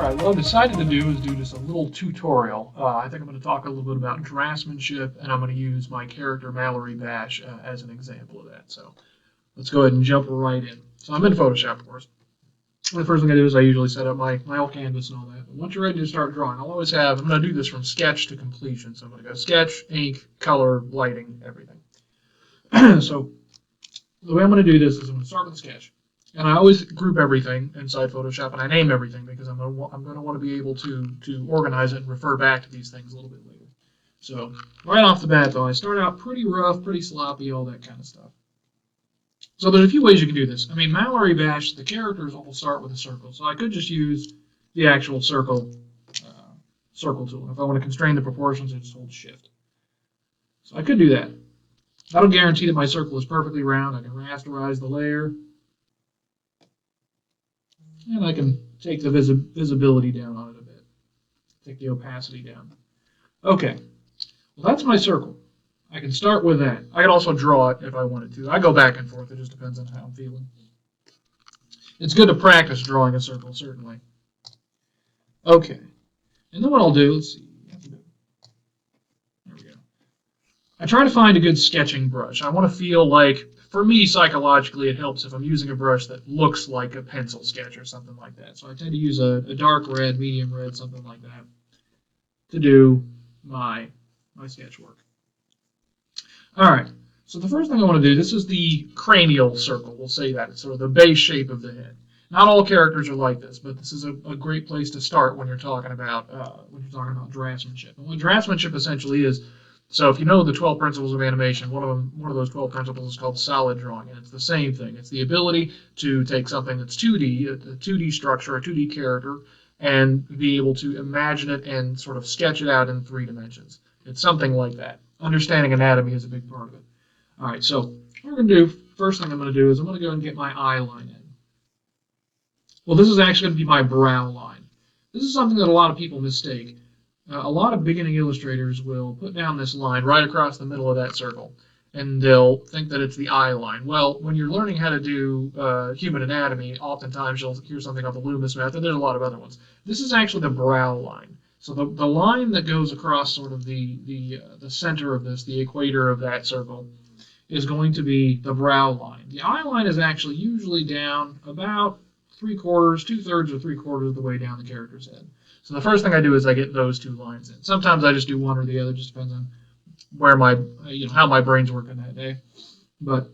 Alright, what I decided to do is do just a little tutorial. I think I'm going to talk a little bit about draftsmanship, and I'm going to use my character Mallory Bash as an example of that. So let's go ahead and jump right in. So I'm in Photoshop, of course. And the first thing I do is I usually set up my whole canvas and all that. But once you're ready to start drawing, I'm going to do this from sketch to completion. So I'm going to go sketch, ink, color, lighting, everything. So the way I'm going to do this is I'm going to start with a sketch. And I always group everything inside Photoshop, and I name everything because I'm going to want to be able to organize it and refer back to these things a little bit later. So right off the bat, though, I start out pretty rough, pretty sloppy, all that kind of stuff. So there's a few ways you can do this. I mean, Mallory Bash, the characters all start with a circle, so I could just use the actual circle tool. If I want to constrain the proportions, I just hold Shift. So I could do that. That'll guarantee that my circle is perfectly round. I can rasterize the layer. And I can take the visibility down on it a bit. Take the opacity down. Okay, well that's my circle. I can start with that. I can also draw it if I wanted to. I go back and forth. It just depends on how I'm feeling. It's good to practice drawing a circle, certainly. Okay, and then what I'll do, let's see. There we go. I try to find a good sketching brush. I want to feel like, for me, psychologically, it helps if I'm using a brush that looks like a pencil sketch or something like that. So I tend to use a dark red, medium red, something like that, to do my sketch work. All right, so the first thing I want to do, this is the cranial circle. We'll say that. It's sort of the base shape of the head. Not all characters are like this, but this is a great place to start when you're talking about draftsmanship. And what draftsmanship essentially is, so if you know the 12 principles of animation, one of those 12 principles is called solid drawing, and it's the same thing. It's the ability to take something that's 2D, a 2D structure, a 2D character, and be able to imagine it and sort of sketch it out in 3 dimensions. It's something like that. Understanding anatomy is a big part of it. All right, so what we're going to do, first thing I'm going to do is I'm going to go and get my eye line in. Well, this is actually going to be my brow line. This is something that a lot of people mistake. A lot of beginning illustrators will put down this line right across the middle of that circle, and they'll think that it's the eye line. Well, when you're learning how to do human anatomy, oftentimes you'll hear something called the Loomis method. There's a lot of other ones. This is actually the brow line. So the line that goes across sort of the center of this, the equator of that circle, is going to be the brow line. The eye line is actually usually down about 3/4, 2/3 or 3/4 of the way down the character's head. So the first thing I do is I get those 2 lines in. Sometimes I just do one or the other, just depends on where how my brain's working that day. And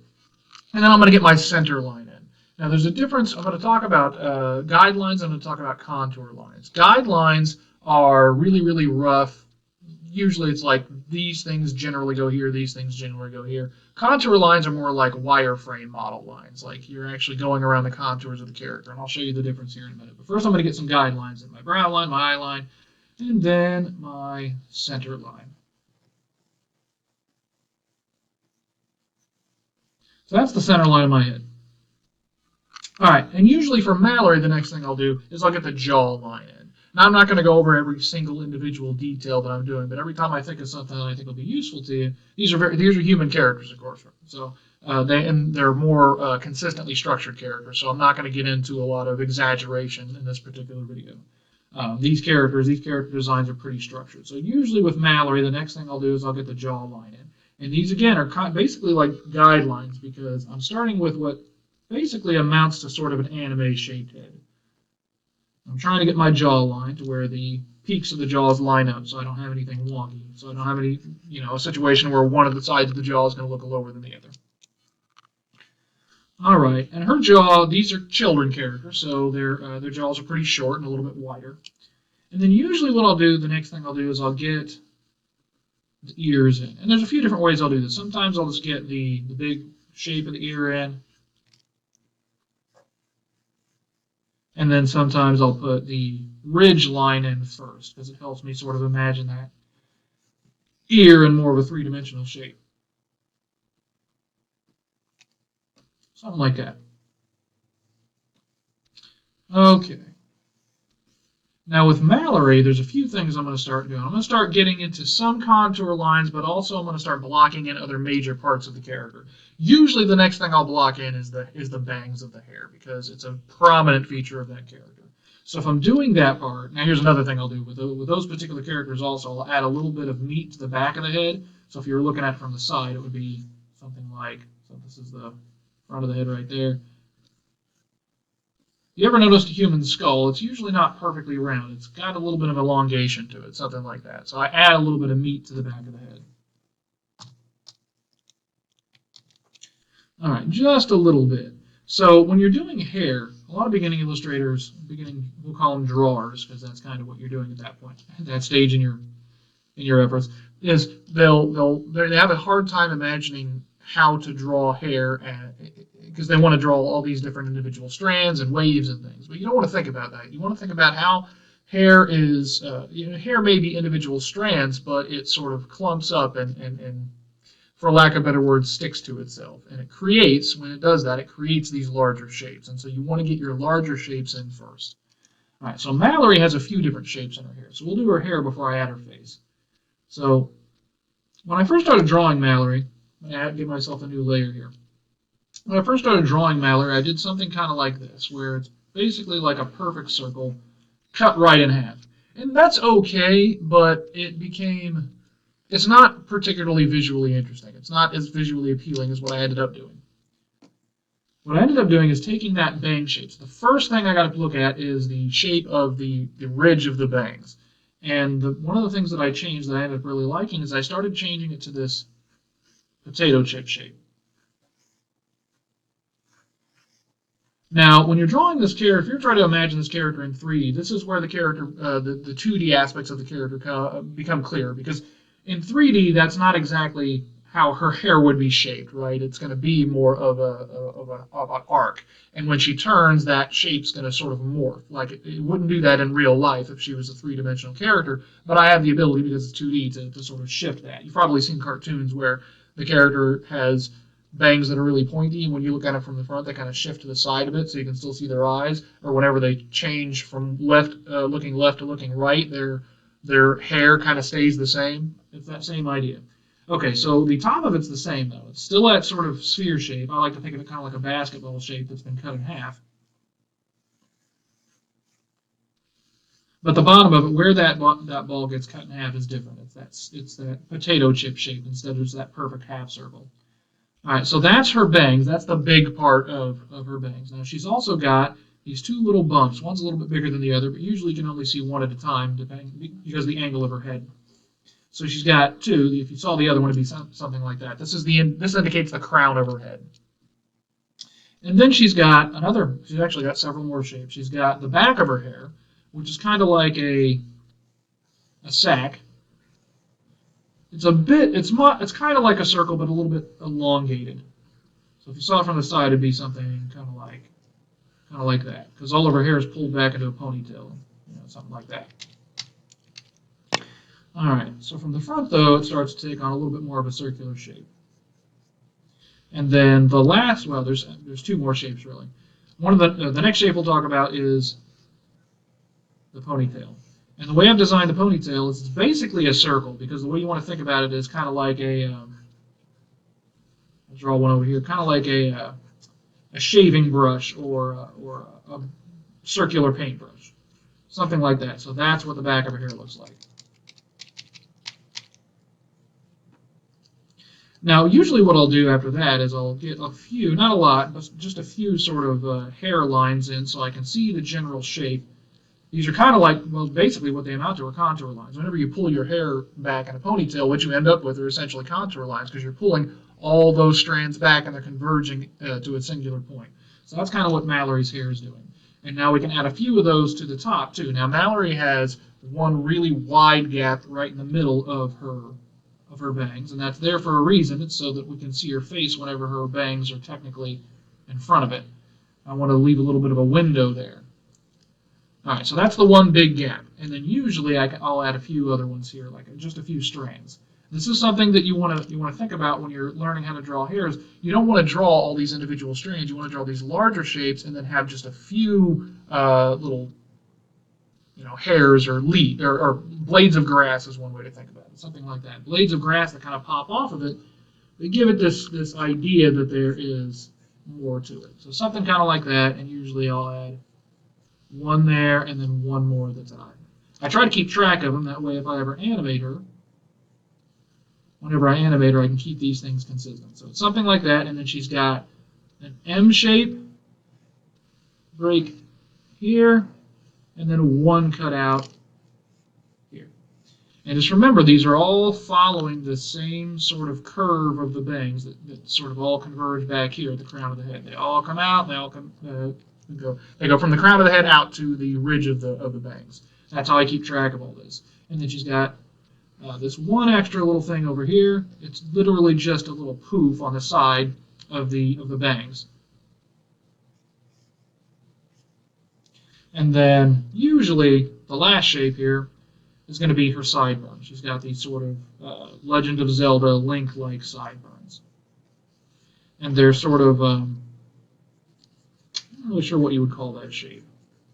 then I'm going to get my center line in. Now there's a difference. I'm going to talk about guidelines. I'm going to talk about contour lines. Guidelines are really, really rough. Usually it's like these things generally go here, these things generally go here. Contour lines are more like wireframe model lines, like you're actually going around the contours of the character, and I'll show you the difference here in a minute. But first I'm going to get some guidelines in my brow line, my eye line, and then my center line. So that's the center line of my head. All right, and usually for Mallory, the next thing I'll do is I'll get the jaw line in. Now, I'm not going to go over every single individual detail that I'm doing, but every time I think of something that I think will be useful to you, these are human characters, of course. So they're more consistently structured characters. So I'm not going to get into a lot of exaggeration in this particular video. These character designs are pretty structured. So usually with Mallory, the next thing I'll do is I'll get the jaw line in, and these again are basically like guidelines because I'm starting with what basically amounts to sort of an anime-shaped head. I'm trying to get my jaw line to where the peaks of the jaws line up so I don't have anything wonky. So I don't have any, a situation where one of the sides of the jaw is going to look lower than the other. All right, and her jaw, these are children characters, so their jaws are pretty short and a little bit wider. And then usually what I'll do, the next thing I'll do is I'll get the ears in. And there's a few different ways I'll do this. Sometimes I'll just get the big shape of the ear in. And then sometimes I'll put the ridge line in first because it helps me sort of imagine that ear in more of a 3-dimensional shape. Something like that. Okay. Now with Mallory, there's a few things I'm going to start doing. I'm going to start getting into some contour lines, but also I'm going to start blocking in other major parts of the character. Usually the next thing I'll block in is the bangs of the hair because it's a prominent feature of that character. So if I'm doing that part, now here's another thing I'll do with those particular characters also, I'll add a little bit of meat to the back of the head. So if you were looking at it from the side, it would be something like, so this is the front of the head right there. You ever noticed a human skull? It's usually not perfectly round. It's got a little bit of elongation to it, something like that. So I add a little bit of meat to the back of the head. All right, just a little bit. So when you're doing hair, a lot of beginning illustrators, we'll call them drawers, because that's kind of what you're doing at that point, at that stage in your efforts, is they have a hard time imagining how to draw hair, because they want to draw all these different individual strands and waves and things. But you don't want to think about that. You want to think about how hair is. Hair may be individual strands, but it sort of clumps up and for lack of a better word, sticks to itself. And it creates, when it does that, it creates these larger shapes. And so you want to get your larger shapes in first. All right, so Mallory has a few different shapes in her hair. So we'll do her hair before I add her face. So when I first started drawing Mallory, I'm going to give myself a new layer here. When I first started drawing Mallory, I did something kind of like this, where it's basically like a perfect circle cut right in half. And that's okay, but it's not particularly visually interesting. It's not as visually appealing as what I ended up doing. What I ended up doing is taking that bang shape. So the first thing I got to look at is the shape of the ridge of the bangs. And one of the things that I changed that I ended up really liking is I started changing it to this potato chip shape. Now, when you're drawing this character, if you're trying to imagine this character in 3D, this is where the character, the 2D aspects of the character become clear, because in 3D, that's not exactly how her hair would be shaped, right? It's going to be more of an arc, and when she turns, that shape's going to sort of morph. Like it wouldn't do that in real life if she was a three-dimensional character, but I have the ability, because it's 2D, to sort of shift that. You've probably seen cartoons where the character has bangs that are really pointy, and when you look at it from the front, they kind of shift to the side of it so you can still see their eyes, or whenever they change from looking left to looking right, their hair kind of stays the same. It's that same idea. Okay, so the top of it's the same, though. It's still that sort of sphere shape. I like to think of it kind of like a basketball shape that's been cut in half. But the bottom of it, where that ball gets cut in half, is different. It's that potato chip shape instead of that perfect half circle. All right, so that's her bangs. That's the big part of her bangs. Now, she's also got these two little bumps. One's a little bit bigger than the other, but usually you can only see one at a time because of the angle of her head. So she's got two. If you saw the other one, it'd be something like that. This indicates the crown of her head. And then she's actually got several more shapes. She's got the back of her hair, which is kind of like a sack. It's kind of like a circle, but a little bit elongated. So if you saw it from the side, it'd be something kind of like that, because all of her hair is pulled back into a ponytail, something like that. All right, so from the front, though, it starts to take on a little bit more of a circular shape. And then there's two more shapes, really. One of the next shape we'll talk about is the ponytail. And the way I've designed the ponytail is it's basically a circle, because the way you want to think about it is kind of like I'll draw one over here, kind of like a shaving brush or a circular paintbrush, something like that. So that's what the back of her hair looks like. Now, usually what I'll do after that is I'll get a few, not a lot, but just a few sort of hair lines in so I can see the general shape. These are kind of like, well, basically what they amount to are contour lines. Whenever you pull your hair back in a ponytail, what you end up with are essentially contour lines, because you're pulling all those strands back and they're converging to a singular point. So that's kind of what Mallory's hair is doing. And now we can add a few of those to the top, too. Now, Mallory has one really wide gap right in the middle of her bangs, and that's there for a reason. It's so that we can see her face whenever her bangs are technically in front of it. I want to leave a little bit of a window there. All right, so that's the one big gap. And then usually I'll add a few other ones here, like just a few strands. This is something that you want to think about when you're learning how to draw hairs. You don't want to draw all these individual strands. You want to draw these larger shapes and then have just a few little hairs or blades of grass is one way to think about it. Something like that. Blades of grass that kind of pop off of it. They give it this idea that there is more to it. So something kind of like that, and usually I'll add one there, and then one more at the top. I try to keep track of them. That way, if I ever animate her, whenever I animate her, I can keep these things consistent. So it's something like that, and then she's got an M shape break here, and then a one cut out here. And just remember, these are all following the same sort of curve of the bangs that sort of all converge back here at the crown of the head. They all come out, and they all come they go from the crown of the head out to the ridge of the bangs. That's how I keep track of all this. And then she's got this one extra little thing over here. It's literally just a little poof on the side of the bangs. And then usually the last shape here is going to be her sideburns. She's got these sort of Legend of Zelda Link-like sideburns. And they're sort of, I'm not really sure what you would call that shape.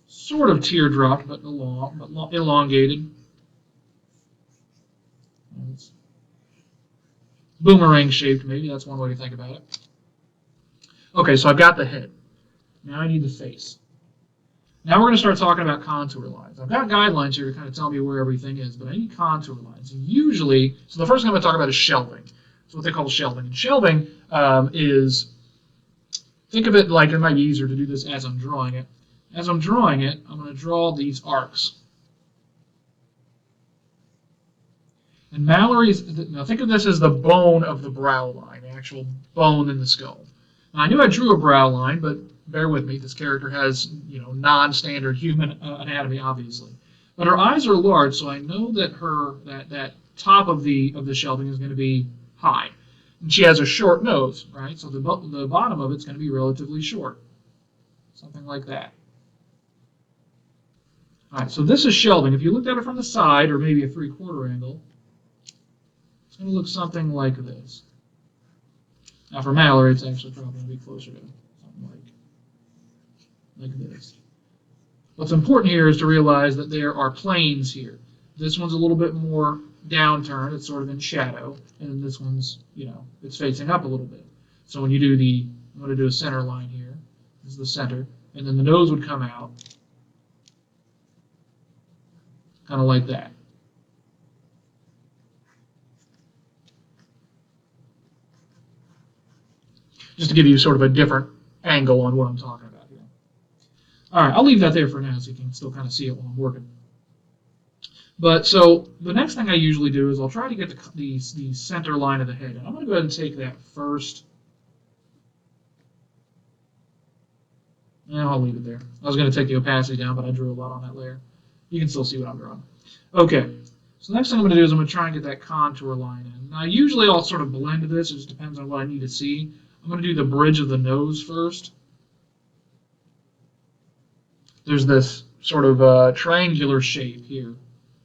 Sort of teardrop, but elongated. It's boomerang shaped, maybe. That's one way to think about it. Okay, so I've got the head. Now I need the face. Now we're going to start talking about contour lines. I've got guidelines here to kind of tell me where everything is, but I need contour lines. And usually, so the first thing I'm going to talk about is shelving. It's what they call shelving. And shelving is, think of it like, it might be easier to do this as I'm drawing it. As I'm drawing it, I'm going to draw these arcs. And Mallory's, now think of this as the bone of the brow line, the actual bone in the skull. Now I knew I drew a brow line, but bear with me, this character has, non-standard human anatomy, obviously. But her eyes are large, so I know that that top of the shelving is going to be high. And she has a short nose, right? So the bottom of it's going to be relatively short. Something like that. All right, so this is shelving. If you looked at it from the side, or maybe a 3/4 angle, it's going to look something like this. Now for Mallory, it's actually probably going to be closer to something like this. What's important here is to realize that there are planes here. This one's a little bit more downturned, it's sort of in shadow, and then this one's, it's facing up a little bit. So when you do I'm going to do a center line here. This is the center, and then the nose would come out, kind of like that. Just to give you sort of a different angle on what I'm talking about here. All right, I'll leave that there for now so you can still kind of see it while I'm working. But so the next thing I usually do is I'll try to get the center line of the head. And I'm going to go ahead and take that first. I'll leave it there. I was going to take the opacity down, but I drew a lot on that layer. You can still see what I'm drawing. Okay, so the next thing I'm going to do is I'm going to try and get that contour line in. Now usually I'll sort of blend this. It just depends on what I need to see. I'm going to do the bridge of the nose first. There's this sort of triangular shape here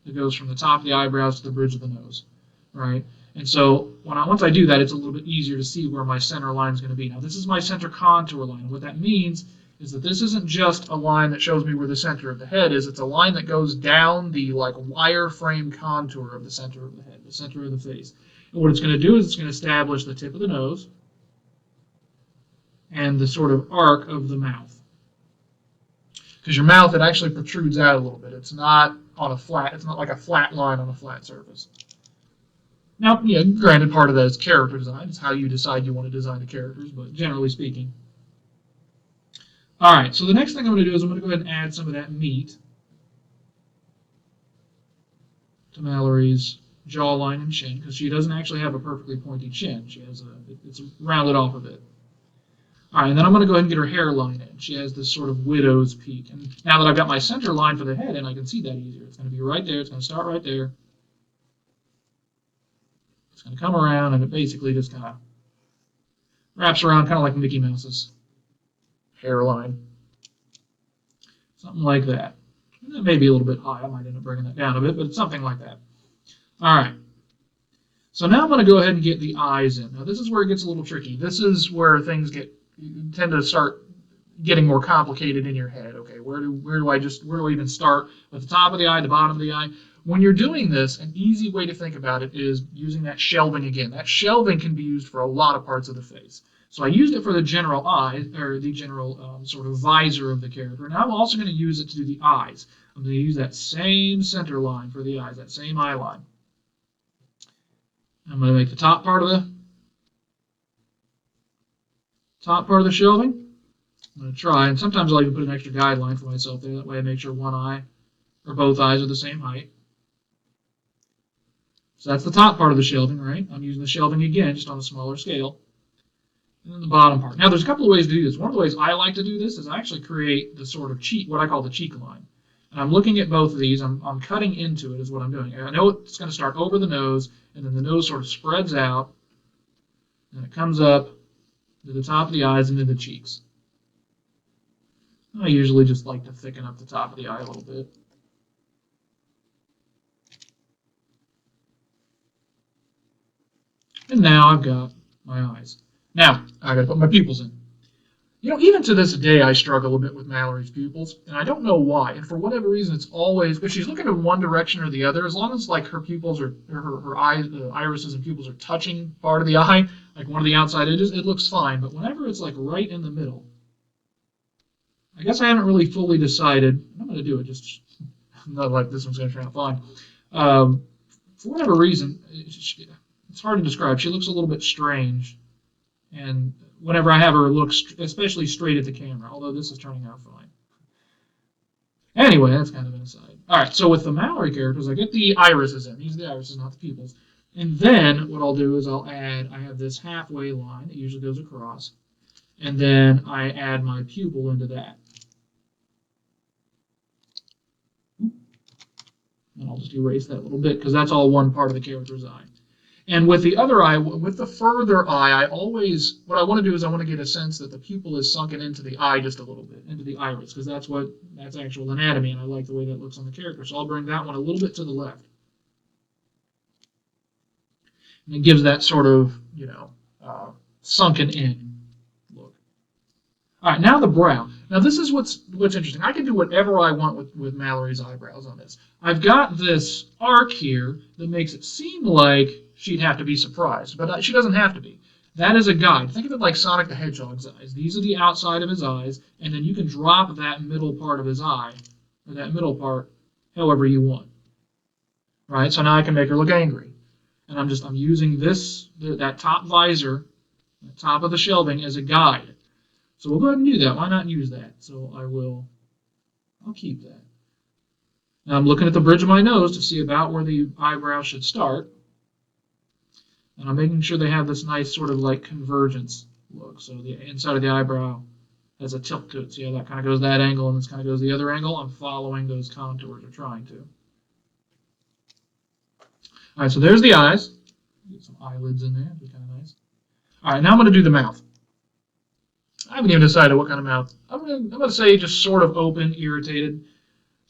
that goes from the top of the eyebrows to the bridge of the nose, right? And so once I do that, it's a little bit easier to see where my center line is going to be. Now this is my center contour line. And what that means is that this isn't just a line that shows me where the center of the head is. It's a line that goes down the wireframe contour of the center of the head, the center of the face. And what it's going to do is it's going to establish the tip of the nose and the sort of arc of the mouth. Because your mouth, it actually protrudes out a little bit. It's not on a flat, it's not like a flat line on a flat surface. Now, granted, part of that is character design. It's how you decide you want to design the characters, but generally speaking. All right, so the next thing I'm going to do is I'm going to go ahead and add some of that meat to Mallory's jawline and chin, because she doesn't actually have a perfectly pointy chin. She has it's rounded off a bit. All right, and then I'm going to go ahead and get her hairline in. She has this sort of widow's peak. And now that I've got my center line for the head in, I can see that easier. It's going to be right there. It's going to start right there. It's going to come around, and it basically just kind of wraps around, kind of like Mickey Mouse's hairline. Something like that. And that may be a little bit high. I might end up bringing that down a bit, but it's something like that. All right. So now I'm going to go ahead and get the eyes in. Now this is where it gets a little tricky. This is where things tend to start getting more complicated in your head. Okay, where do I even start? With the top of the eye, the bottom of the eye. When you're doing this, an easy way to think about it is using that shelving again. That shelving can be used for a lot of parts of the face. So I used it for the general eye, or the general sort of visor of the character. Now I'm also going to use it to do the eyes. I'm going to use that same center line for the eyes, that same eye line. I'm going to make the top part of the shelving. I'm going to try, and sometimes I'll even put an extra guideline for myself there. That way I make sure one eye or both eyes are the same height. So that's the top part of the shelving, right? I'm using the shelving again, just on a smaller scale. And then the bottom part. Now, there's a couple of ways to do this. One of the ways I like to do this is I actually create the sort of cheek, what I call the cheek line. And I'm looking at both of these. I'm cutting into it is what I'm doing. I know it's going to start over the nose, and then the nose sort of spreads out, and it comes up to the top of the eyes and to the cheeks. I usually just like to thicken up the top of the eye a little bit. And now I've got my eyes. Now, I got to put my pupils in. You know, even to this day, I struggle a bit with Mallory's pupils, and I don't know why. And for whatever reason, it's always, if she's looking in one direction or the other, as long as like her pupils are, her eyes, the irises and pupils are touching part of the eye, like one of the outside edges, it looks fine. But whenever it's like right in the middle, I guess I haven't really fully decided. I'm going to do it, just not like this one's going to turn out fine. For whatever reason, it's hard to describe. She looks a little bit strange, and whenever I have her look, especially straight at the camera, although this is turning out fine. Anyway, that's kind of an aside. All right, so with the Mallory characters, I get the irises in. These are the irises, not the pupils. And then what I'll do is I have this halfway line that usually goes across, and then I add my pupil into that. And I'll just erase that little bit because that's all one part of the character's eye. And with the other eye, with the further eye, what I want to do is I want to get a sense that the pupil is sunken into the eye just a little bit, into the iris, because that's actual anatomy, and I like the way that looks on the character. So I'll bring that one a little bit to the left. And it gives that sort of, sunken in look. All right, now the brow. Now this is what's interesting. I can do whatever I want with Mallory's eyebrows on this. I've got this arc here that makes it seem like she'd have to be surprised, but she doesn't have to be. That is a guide. Think of it like Sonic the Hedgehog's eyes. These are the outside of his eyes, and then you can drop that middle part of his eye, or that middle part, however you want. Right? So now I can make her look angry. And I'm using that top visor, the top of the shelving, as a guide. So we'll go ahead and do that. Why not use that? So I'll keep that. Now I'm looking at the bridge of my nose to see about where the eyebrow should start. And I'm making sure they have this nice sort of like convergence look. So the inside of the eyebrow has a tilt to it. See how that kind of goes that angle and this kind of goes the other angle? I'm following those contours, or trying to. All right, so there's the eyes. Get some eyelids in there. That'd be kind of nice. All right, now I'm going to do the mouth. I haven't even decided what kind of mouth. I'm going to say just sort of open, irritated.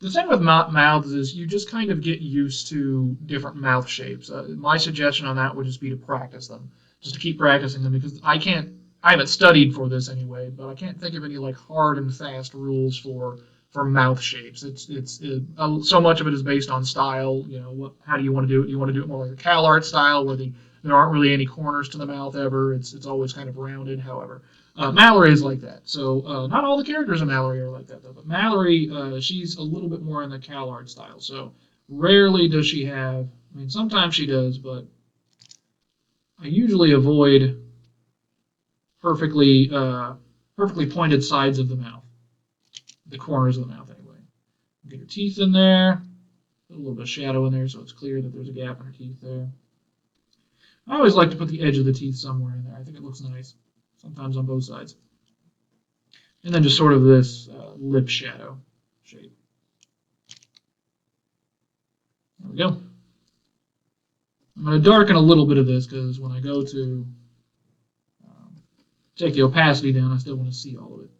The thing with mouths is you just kind of get used to different mouth shapes. My suggestion on that would just be to practice them, just to keep practicing them, because I haven't studied for this anyway, but I can't think of any like hard and fast rules for mouth shapes. It's so much of it is based on style. How do you want to do it? Do you want to do it more like a CalArt style, where there aren't really any corners to the mouth ever? It's always kind of rounded. However, Mallory is like that. So not all the characters in Mallory are like that, though. But Mallory, she's a little bit more in the CalArt style. So rarely does she have. I mean, sometimes she does, but I usually avoid perfectly pointed sides of the mouth. The corners of the mouth, anyway. Get her teeth in there. Put a little bit of shadow in there so it's clear that there's a gap in her teeth there. I always like to put the edge of the teeth somewhere in there. I think it looks nice. Sometimes on both sides. And then just sort of this lip shadow shape. There we go. I'm going to darken a little bit of this because when I go to take the opacity down, I still want to see all of it.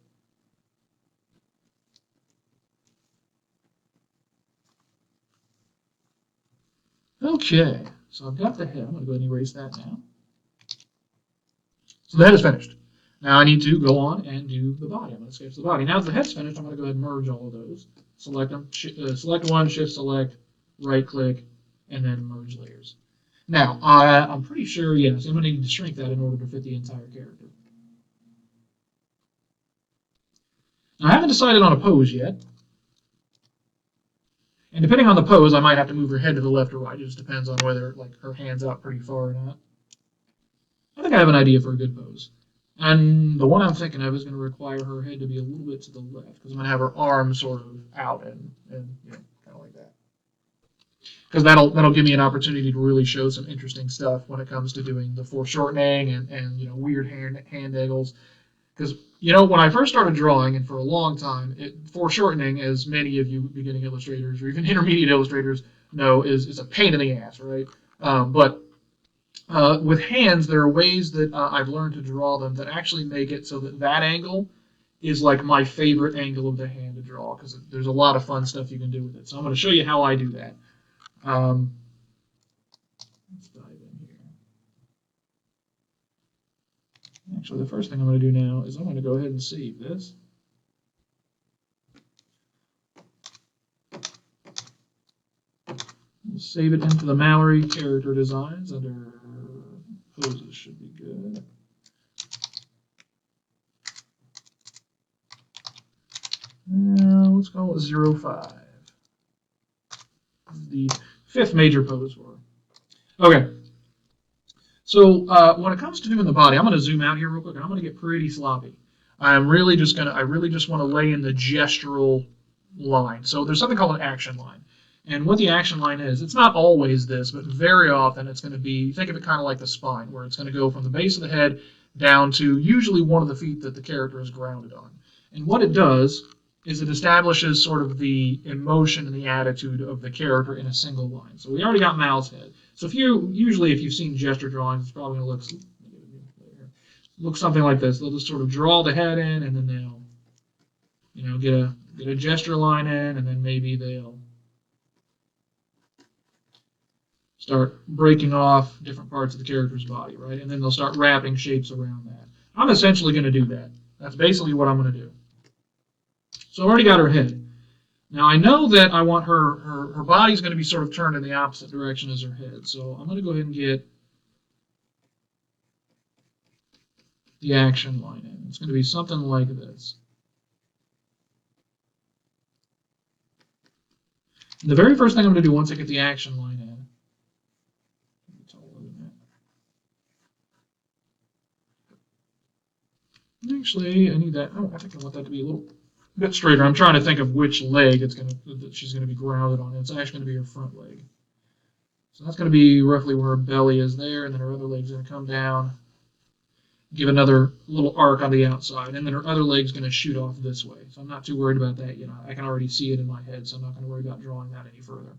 Okay, so I've got the head. I'm going to go ahead and erase that now. So the head is finished. Now I need to go on and do the body. I'm going to sketch the body. Now that the head's finished, I'm going to go ahead and merge all of those. Select them, select one, shift select, right click, and then merge layers. Now, I'm pretty sure, yes, I'm going to need to shrink that in order to fit the entire character. Now, I haven't decided on a pose yet. And depending on the pose, I might have to move her head to the left or right. It just depends on whether like her hand's out pretty far or not. I think I have an idea for a good pose. And the one I'm thinking of is going to require her head to be a little bit to the left, because I'm going to have her arms sort of out and you know, kind of like that. Because that'll give me an opportunity to really show some interesting stuff when it comes to doing the foreshortening and you know, weird hand angles. Because, you know, when I first started drawing, and for a long time, foreshortening, as many of you beginning illustrators or even intermediate illustrators know, is a pain in the ass, right? But with hands, there are ways that I've learned to draw them that actually make it so that that angle is like my favorite angle of the hand to draw, because there's a lot of fun stuff you can do with it. So I'm going to show you how I do that. Let's dive in here. Actually, the first thing I'm going to do now is I'm going to go ahead and save this. We'll save it into the Mallory character designs under poses should be good. Now let's go with 05. The 5th major pose for her. Okay. So when it comes to doing the body, I'm going to zoom out here real quick, and I'm going to get pretty sloppy. I really just want to lay in the gestural line. So there's something called an action line. And what the action line is, it's not always this, but very often it's going to be, think of it kind of like the spine, where it's going to go from the base of the head down to usually one of the feet that the character is grounded on. And what it does is it establishes sort of the emotion and the attitude of the character in a single line. So we already got Mal's head. So if you've seen gesture drawings, it's probably going to look something like this. They'll just sort of draw the head in, and then they'll, you know, get a gesture line in, and then maybe they'll start breaking off different parts of the character's body, right? And then they'll start wrapping shapes around that. I'm essentially going to do that. That's basically what I'm going to do. So I've already got her head. Now I know that I want her body's going to be sort of turned in the opposite direction as her head. So I'm going to go ahead and get the action line in. It's going to be something like this. And the very first thing I'm going to do once I get the action line in, actually, I need that. Oh, I think I want that to be a little bit straighter. I'm trying to think of which leg that she's going to be grounded on. It's actually going to be her front leg. So that's going to be roughly where her belly is there, and then her other leg's going to come down, give another little arc on the outside, and then her other leg's going to shoot off this way. So I'm not too worried about that. You know, I can already see it in my head, so I'm not going to worry about drawing that any further.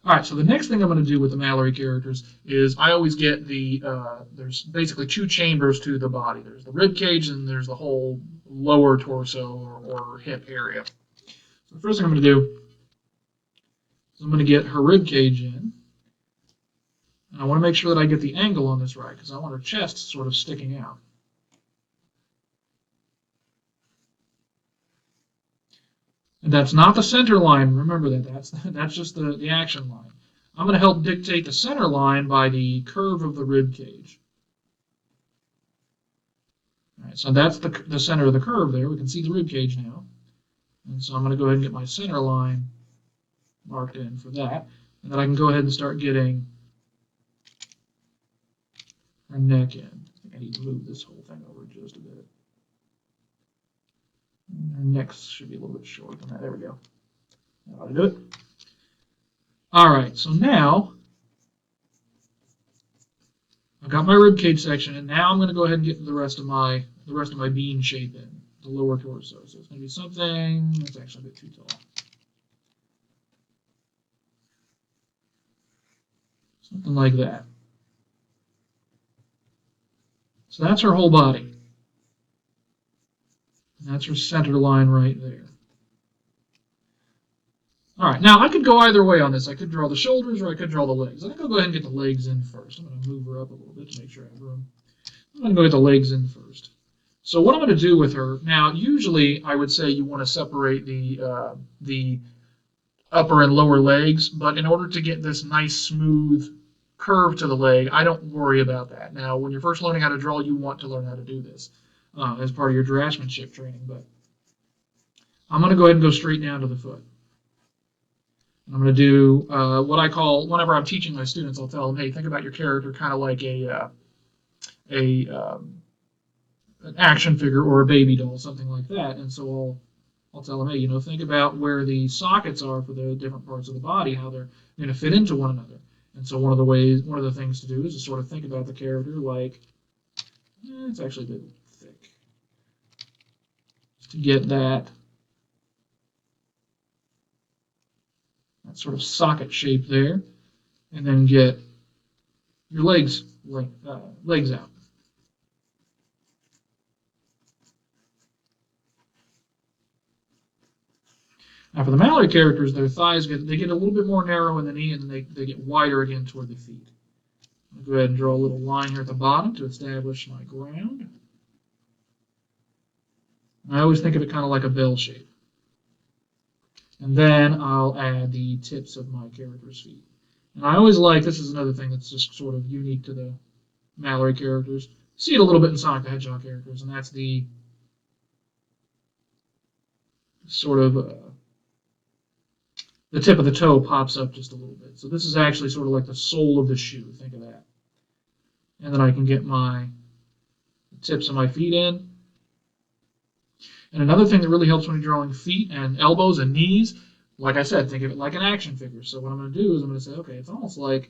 All right, so the next thing I'm going to do with the Mallory characters is I always get there's basically 2 chambers to the body. There's the rib cage and there's the whole lower torso or hip area. So the first thing I'm going to do is I'm going to get her rib cage in. And I want to make sure that I get the angle on this right, because I want her chest sort of sticking out. And that's not the center line. Remember that. That's just the action line. I'm going to help dictate the center line by the curve of the rib cage. All right, so that's the center of the curve there. We can see the rib cage now. And so I'm going to go ahead and get my center line marked in for that. And then I can go ahead and start getting her neck in. I think I need to move this whole thing over just a bit. Her neck should be a little bit shorter than that. There we go. That ought to do it. All right, so now I've got my rib cage section, and now I'm going to go ahead and get the rest of my bean shape in, the lower torso. So it's going to be something that's actually a bit too tall. Something like that. So that's her whole body. And that's her center line right there. All right, now I could go either way on this. I could draw the shoulders or I could draw the legs. I think I'll go ahead and get the legs in first. I'm going to move her up a little bit to make sure I have room. I'm going to go get the legs in first. So what I'm going to do with her, now usually I would say you want to separate the upper and lower legs, but in order to get this nice smooth curve to the leg, I don't worry about that. Now when you're first learning how to draw, you want to learn how to do this as part of your draftsmanship training, but I'm going to go ahead and go straight down to the foot. And I'm going to do what I call, whenever I'm teaching my students, I'll tell them, hey, think about your character kind of like an action figure or a baby doll, something like that. And so I'll tell them, hey, think about where the sockets are for the different parts of the body, how they're going to fit into one another. And so one of the things to do is to sort of think about the character like, it's actually a bit thick, just to get that sort of socket shape there, and then get your legs out. Now for the Mallory characters, their thighs get a little bit more narrow in the knee, and then they get wider again toward the feet. I'll go ahead and draw a little line here at the bottom to establish my ground. And I always think of it kind of like a bell shape. And then I'll add the tips of my character's feet. And I always like, this is another thing that's just sort of unique to the Mallory characters. See it a little bit in Sonic the Hedgehog characters, and that's the sort of the tip of the toe pops up just a little bit. So this is actually sort of like the sole of the shoe. Think of that. And then I can get the tips of my feet in. And another thing that really helps when you're drawing feet and elbows and knees, like I said, think of it like an action figure. So what I'm going to do is I'm going to say, okay, it's almost like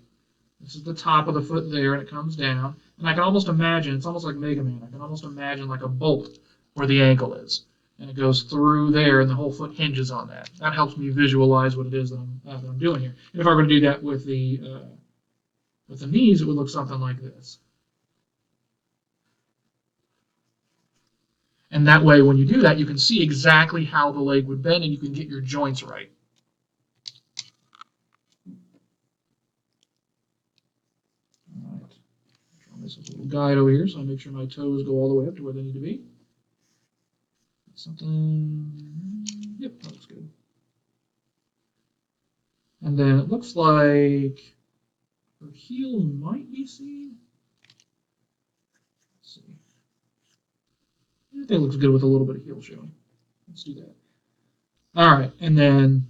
this is the top of the foot there, and it comes down. And I can almost imagine, it's almost like Mega Man. I can almost imagine like a bolt where the ankle is. And it goes through there, and the whole foot hinges on that. That helps me visualize what it is that I'm doing here. And if I were to do that with the knees, it would look something like this. And that way, when you do that, you can see exactly how the leg would bend, and you can get your joints right. All right. Draw this as a little guide over here, so I make sure my toes go all the way up to where they need to be. Something, yep, that looks good. And then it looks like her heels might be seen. Let's see. I think it looks good with a little bit of heel showing. Let's do that. All right, and then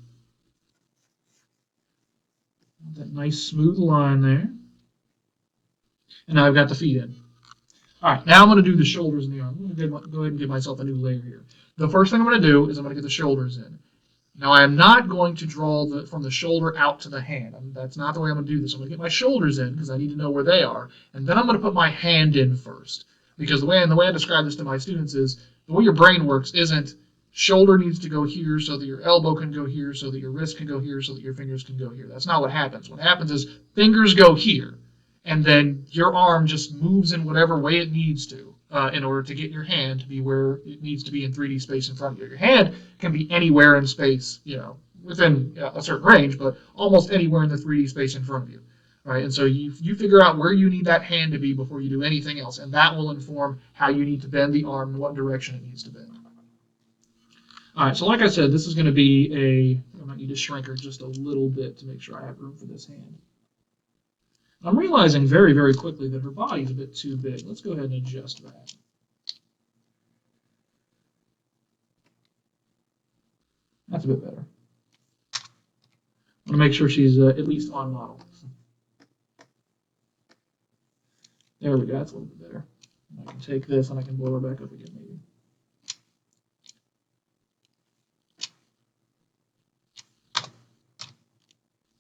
that nice smooth line there. And now I've got the feet in. All right, now I'm going to do the shoulders and the arm. I'm going to go ahead and give myself a new layer here. The first thing I'm going to do is I'm going to get the shoulders in. Now I am not going to draw from the shoulder out to the hand. That's not the way I'm going to do this. I'm going to get my shoulders in because I need to know where they are, and then I'm going to put my hand in first. Because the way I describe this to my students is the way your brain works isn't shoulder needs to go here so that your elbow can go here, so that your wrist can go here, so that your fingers can go here. That's not what happens. What happens is fingers go here, and then your arm just moves in whatever way it needs to in order to get your hand to be where it needs to be in 3D space in front of you. Your hand can be anywhere in space, within a certain range, but almost anywhere in the 3D space in front of you. Right? And so you figure out where you need that hand to be before you do anything else, and that will inform how you need to bend the arm and what direction it needs to bend. All right, so like I said, this is going to be I might need to shrink her just a little bit to make sure I have room for this hand. I'm realizing very, very quickly that her body's a bit too big. Let's go ahead and adjust that. That's a bit better. I want to make sure she's at least on model. There we go, that's a little bit better. I can take this and I can blow her back up again, maybe.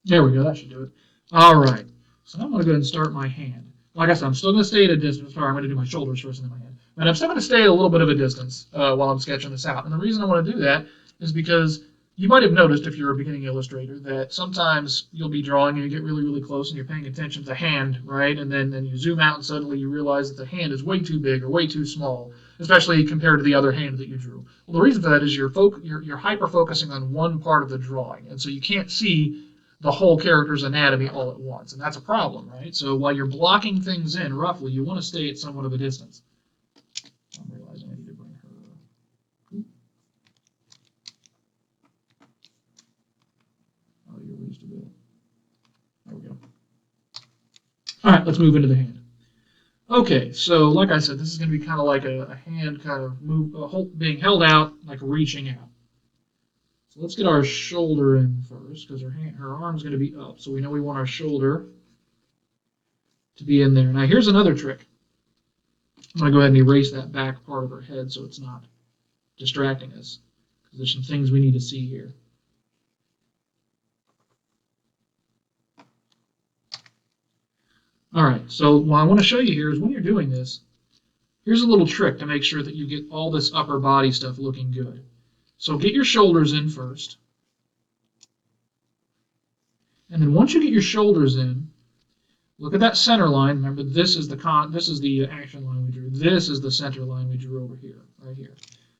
There we go, that should do it. All right, so I'm going to go ahead and start my hand. Like I said, I'm still going to stay at a distance. Sorry, I'm going to do my shoulders first and then my hand. And I'm still going to stay at a little bit of a distance while I'm sketching this out. And the reason I want to do that is because you might have noticed, if you're a beginning illustrator, that sometimes you'll be drawing and you get really, really close and you're paying attention to the hand, right? And then you zoom out and suddenly you realize that the hand is way too big or way too small, especially compared to the other hand that you drew. Well, the reason for that is you're hyper-focusing on one part of the drawing, and so you can't see the whole character's anatomy all at once, and that's a problem, right? So while you're blocking things in roughly, you want to stay at somewhat of a distance. I'm realizing I need to bring her. Oh, you're raised a bit. There we go. All right, let's move into the hand. Okay, so like I said, this is going to be kind of like a hand kind of being held out, like reaching out. So let's get our shoulder in first, because her arm's going to be up, so we know we want our shoulder to be in there. Now here's another trick. I'm going to go ahead and erase that back part of her head so it's not distracting us, because there's some things we need to see here. All right, so what I want to show you here is when you're doing this, here's a little trick to make sure that you get all this upper body stuff looking good. So get your shoulders in first. And then once you get your shoulders in, look at that center line. Remember, this is the action line we drew. This is the center line we drew over here, right here.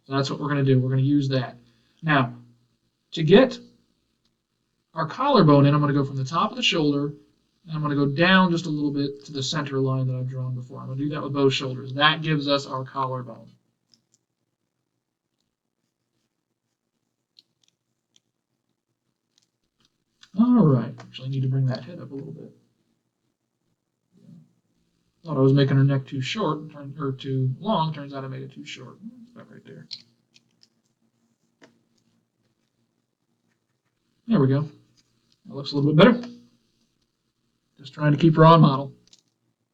So that's what we're going to do. We're going to use that. Now, to get our collarbone in, I'm going to go from the top of the shoulder, and I'm going to go down just a little bit to the center line that I've drawn before. I'm going to do that with both shoulders. That gives us our collarbone. All right. Actually, I need to bring that head up a little bit. Thought I was making her neck too short, or too long. Turns out I made it too short. It's about right there. There we go. That looks a little bit better. Just trying to keep her on model.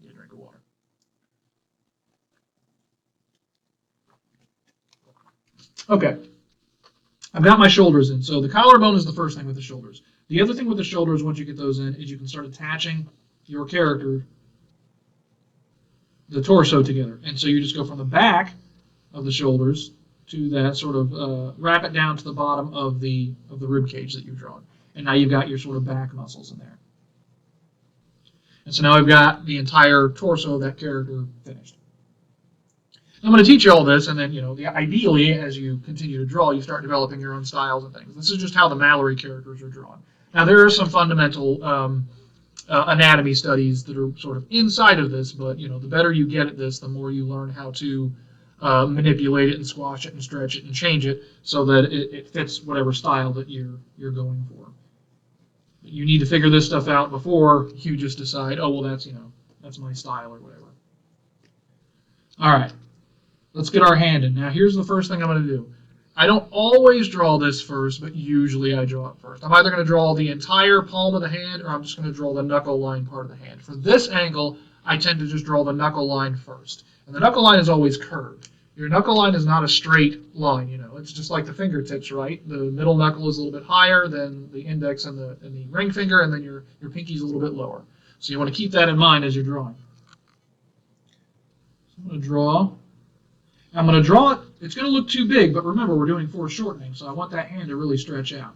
Get a drink of water. Okay. I've got my shoulders in. So the collarbone is the first thing with the shoulders. The other thing with the shoulders, once you get those in, is you can start attaching your character, the torso, together. And so you just go from the back of the shoulders to that sort of wrap it down to the bottom of the rib cage that you've drawn. And now you've got your sort of back muscles in there. And so now I've got the entire torso of that character finished. I'm going to teach you all this, and then, ideally, as you continue to draw, you start developing your own styles and things. This is just how the Mallory characters are drawn. Now, there are some fundamental anatomy studies that are sort of inside of this, but, the better you get at this, the more you learn how to manipulate it and squash it and stretch it and change it so that it fits whatever style that you're going for. You need to figure this stuff out before you just decide, oh, well, that's my style or whatever. All right. Let's get our hand in. Now, here's the first thing I'm going to do. I don't always draw this first, but usually I draw it first. I'm either going to draw the entire palm of the hand, or I'm just going to draw the knuckle line part of the hand. For this angle, I tend to just draw the knuckle line first. And the knuckle line is always curved. Your knuckle line is not a straight line, It's just like the fingertips, right? The middle knuckle is a little bit higher than the index and the ring finger, and then your pinky's a little bit lower. So you want to keep that in mind as you're drawing. So I'm going to draw. I'm going to draw it. It's going to look too big, but remember, we're doing foreshortening, so I want that hand to really stretch out.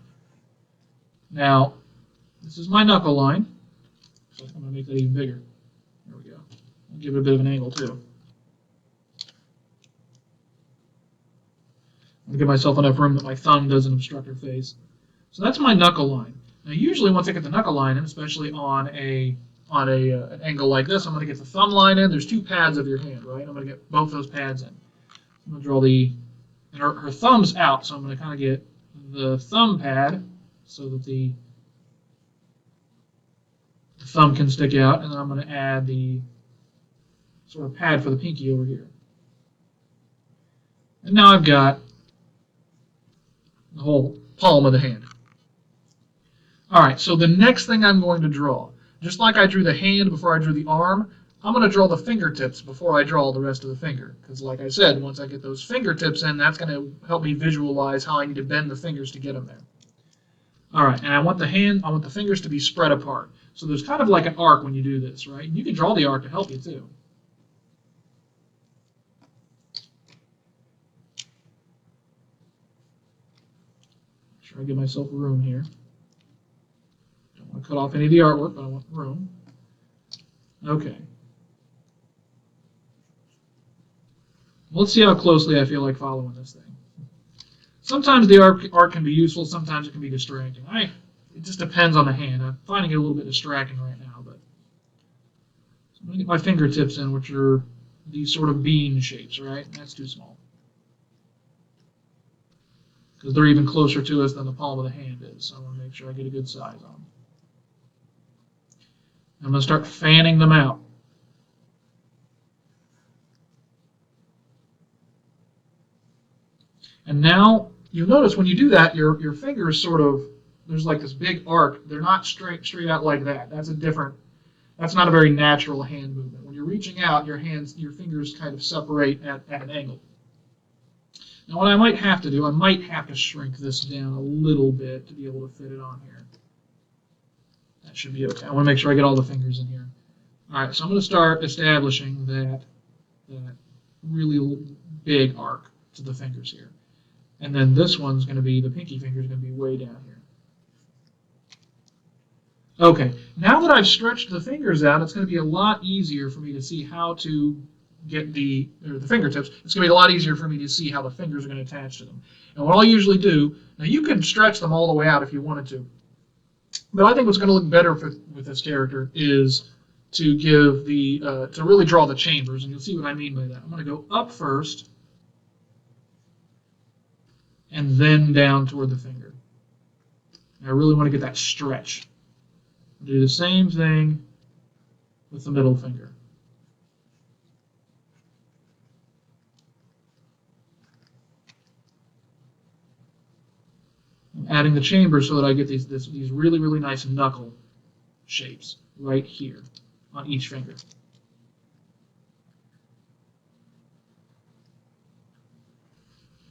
Now, this is my knuckle line. So I'm going to make that even bigger. There we go. I'll give it a bit of an angle, too. I'm going to give myself enough room that my thumb doesn't obstruct her face. So that's my knuckle line. Now, usually once I get the knuckle line in, especially on an angle like this, I'm going to get the thumb line in. There's two pads of your hand, right? I'm going to get both those pads in. I'm going to draw and her thumb's out, so I'm going to kind of get the thumb pad so that the thumb can stick out, and then I'm going to add the sort of pad for the pinky over here. And now I've got the whole palm of the hand. All right, so the next thing I'm going to draw, just like I drew the hand before I drew the arm, I'm going to draw the fingertips before I draw the rest of the finger. Because like I said, once I get those fingertips in, that's going to help me visualize how I need to bend the fingers to get them there. All right, and I want the fingers to be spread apart. So there's kind of like an arc when you do this, right? And you can draw the arc to help you too. Make sure I give myself room here. Don't want to cut off any of the artwork, but I want room. Okay. Let's see how closely I feel like following this thing. Sometimes the arc can be useful, sometimes it can be distracting. It just depends on the hand. I'm finding it a little bit distracting right now, but so I'm going to get my fingertips in, which are these sort of bean shapes, right? That's too small. Because they're even closer to us than the palm of the hand is, so I want to make sure I get a good size on them. I'm going to start fanning them out. And now you'll notice when you do that, your fingers sort of, there's like this big arc. They're not straight out like that. That's not a very natural hand movement. When you're reaching out, your fingers kind of separate at an angle. Now what I might have to do, I might have to shrink this down a little bit to be able to fit it on here. That should be okay. I want to make sure I get all the fingers in here. All right, so I'm going to start establishing that really big arc to the fingers here. And then this one's going to be, the pinky finger is going to be way down here. Okay, now that I've stretched the fingers out, it's going to be a lot easier for me to see how to get the fingertips. It's going to be a lot easier for me to see how the fingers are going to attach to them. And what I'll usually do, now you can stretch them all the way out if you wanted to, but I think what's going to look better with this character is to give to really draw the chambers, and you'll see what I mean by that. I'm going to go up first, and then down toward the finger. And I really want to get that stretch. Do the same thing with the middle finger. I'm adding the chambers so that I get these really, really nice knuckle shapes right here on each finger.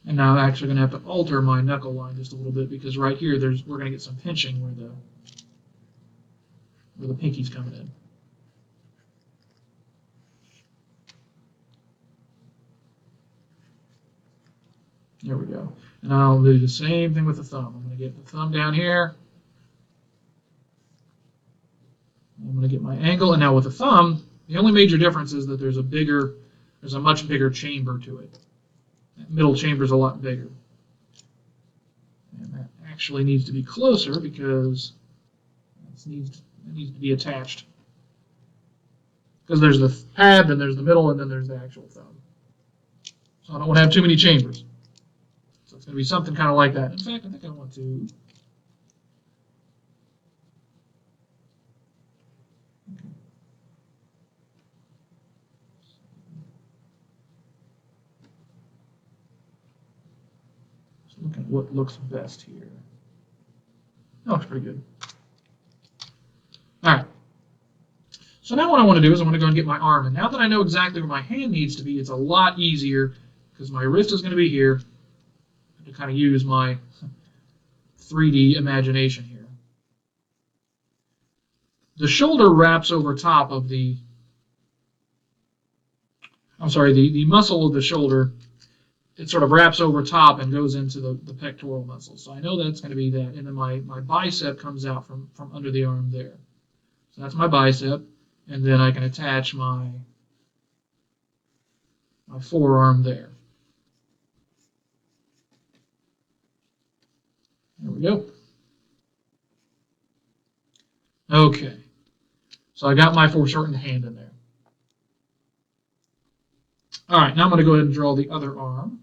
And now I'm actually going to have to alter my knuckle line just a little bit because right here we're going to get some pinching where the pinky's coming in. There we go. And I'll do the same thing with the thumb. I'm going to get the thumb down here. I'm going to get my angle. And now with the thumb, the only major difference is that there's a much bigger chamber to it. That middle chamber is a lot bigger. And that actually needs to be closer because it needs to be attached. Because there's the pad, then there's the middle, and then there's the actual thumb. So I don't want to have too many chambers. So it's going to be something kind of like that. In fact, I think I want to... Just look at what looks best here. That looks pretty good. All right. So now what I want to do is I want to go and get my arm. And now that I know exactly where my hand needs to be, it's a lot easier because my wrist is going to be here. I have to kind of use my 3D imagination here. The shoulder wraps over top of the muscle of the shoulder. It sort of wraps over top and goes into the pectoral muscle. So I know that's going to be that. And then my bicep comes out from under the arm there. So that's my bicep. And then I can attach my forearm there. There we go. Okay. So I got my foreshortened hand in there. All right, now I'm going to go ahead and draw the other arm.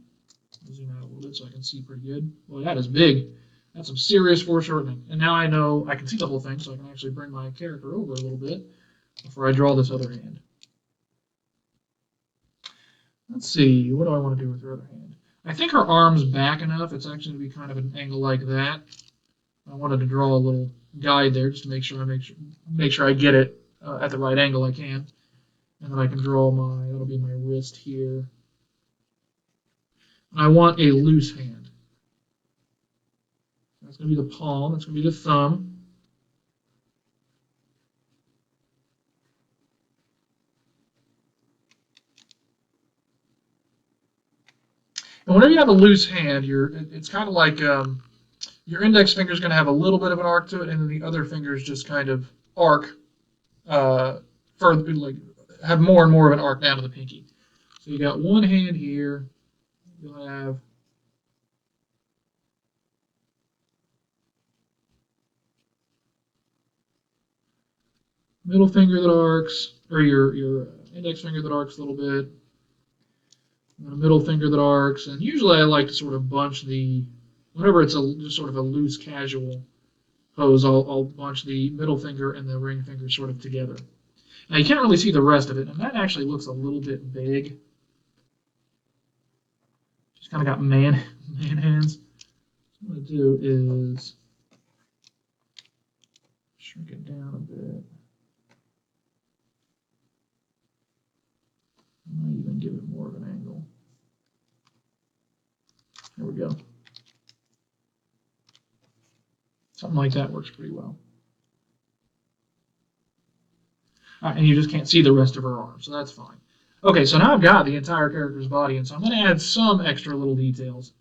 I'll zoom out a little bit so I can see pretty good. Boy, that is big. That's some serious foreshortening. And now I know I can see the whole thing, so I can actually bring my character over a little bit before I draw this other hand. Let's see, what do I want to do with her other hand? I think her arm's back enough. It's actually going to be kind of an angle like that. I wanted to draw a little guide there just to make sure I get it at the right angle I can. And then I can draw that'll be my wrist here. I want a loose hand. That's going to be the palm. That's going to be the thumb. And whenever you have a loose hand, it's kind of like your index finger is going to have a little bit of an arc to it, and then the other fingers just kind of arc further, like have more and more of an arc down to the pinky. So you got one hand here. You'll have middle finger that arcs, or your index finger that arcs a little bit. And a middle finger that arcs, and usually I like to sort of bunch whenever it's just sort of a loose, casual pose, I'll bunch the middle finger and the ring finger sort of together. Now you can't really see the rest of it, and that actually looks a little bit big. Just kind of got man hands. I'm going to do is shrink it down a bit. I might even give it more of an angle. There we go. Something like that works pretty well. And you just can't see the rest of her arm, so that's fine. Okay, so now I've got the entire character's body, and so I'm going to add some extra little details,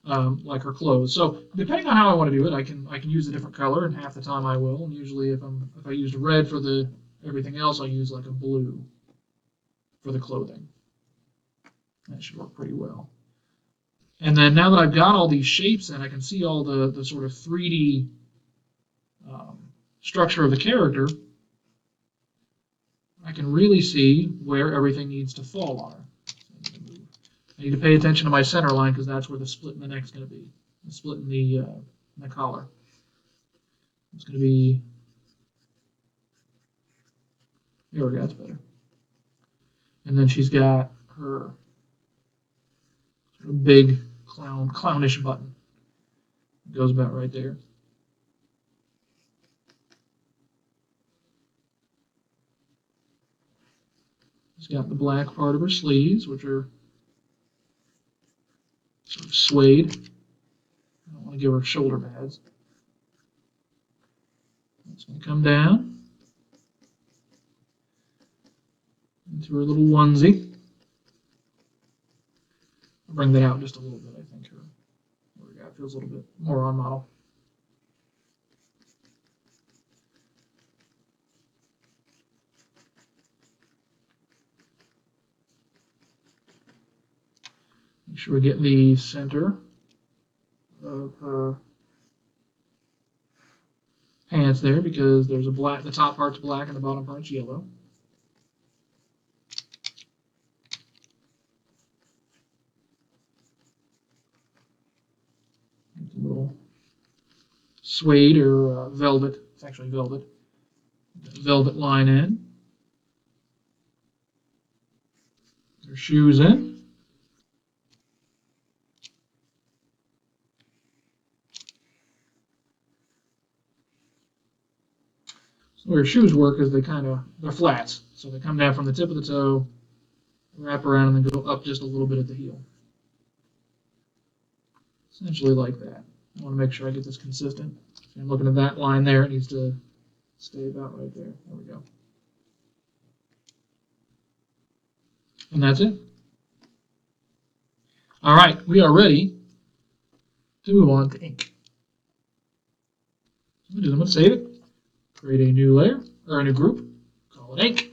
like her clothes. So depending on how I want to do it, I can use a different color, and half the time I will. And usually, if I used red for the everything else, I'll use like a blue for the clothing. That should work pretty well. And then now that I've got all these shapes in, I can see all the sort of 3D structure of the character. I can really see where everything needs to fall on her. I need to pay attention to my center line because that's where the split in the neck is going to be. The split in the collar. It's going to be. There we go, that's better. And then she's got her sort of big clownish button. It goes about right there. She's got the black part of her sleeves, which are sort of suede. I don't want to give her shoulder pads. It's going to come down into her little onesie. I'll bring that out just a little bit, I think. There we go. It feels a little bit more on model. Make sure we get the center of her pants there because there's the top part's black and the bottom part's yellow. It's a little suede or velvet. It's actually velvet. Velvet line in. Her shoes in. Where shoes work is they're flats. So they come down from the tip of the toe, wrap around, and then go up just a little bit at the heel. Essentially like that. I want to make sure I get this consistent. So I'm looking at that line there. It needs to stay about right there. There we go. And that's it. All right, we are ready to move on to ink. I'm going to save it. Create a new layer, or a new group, call it ink.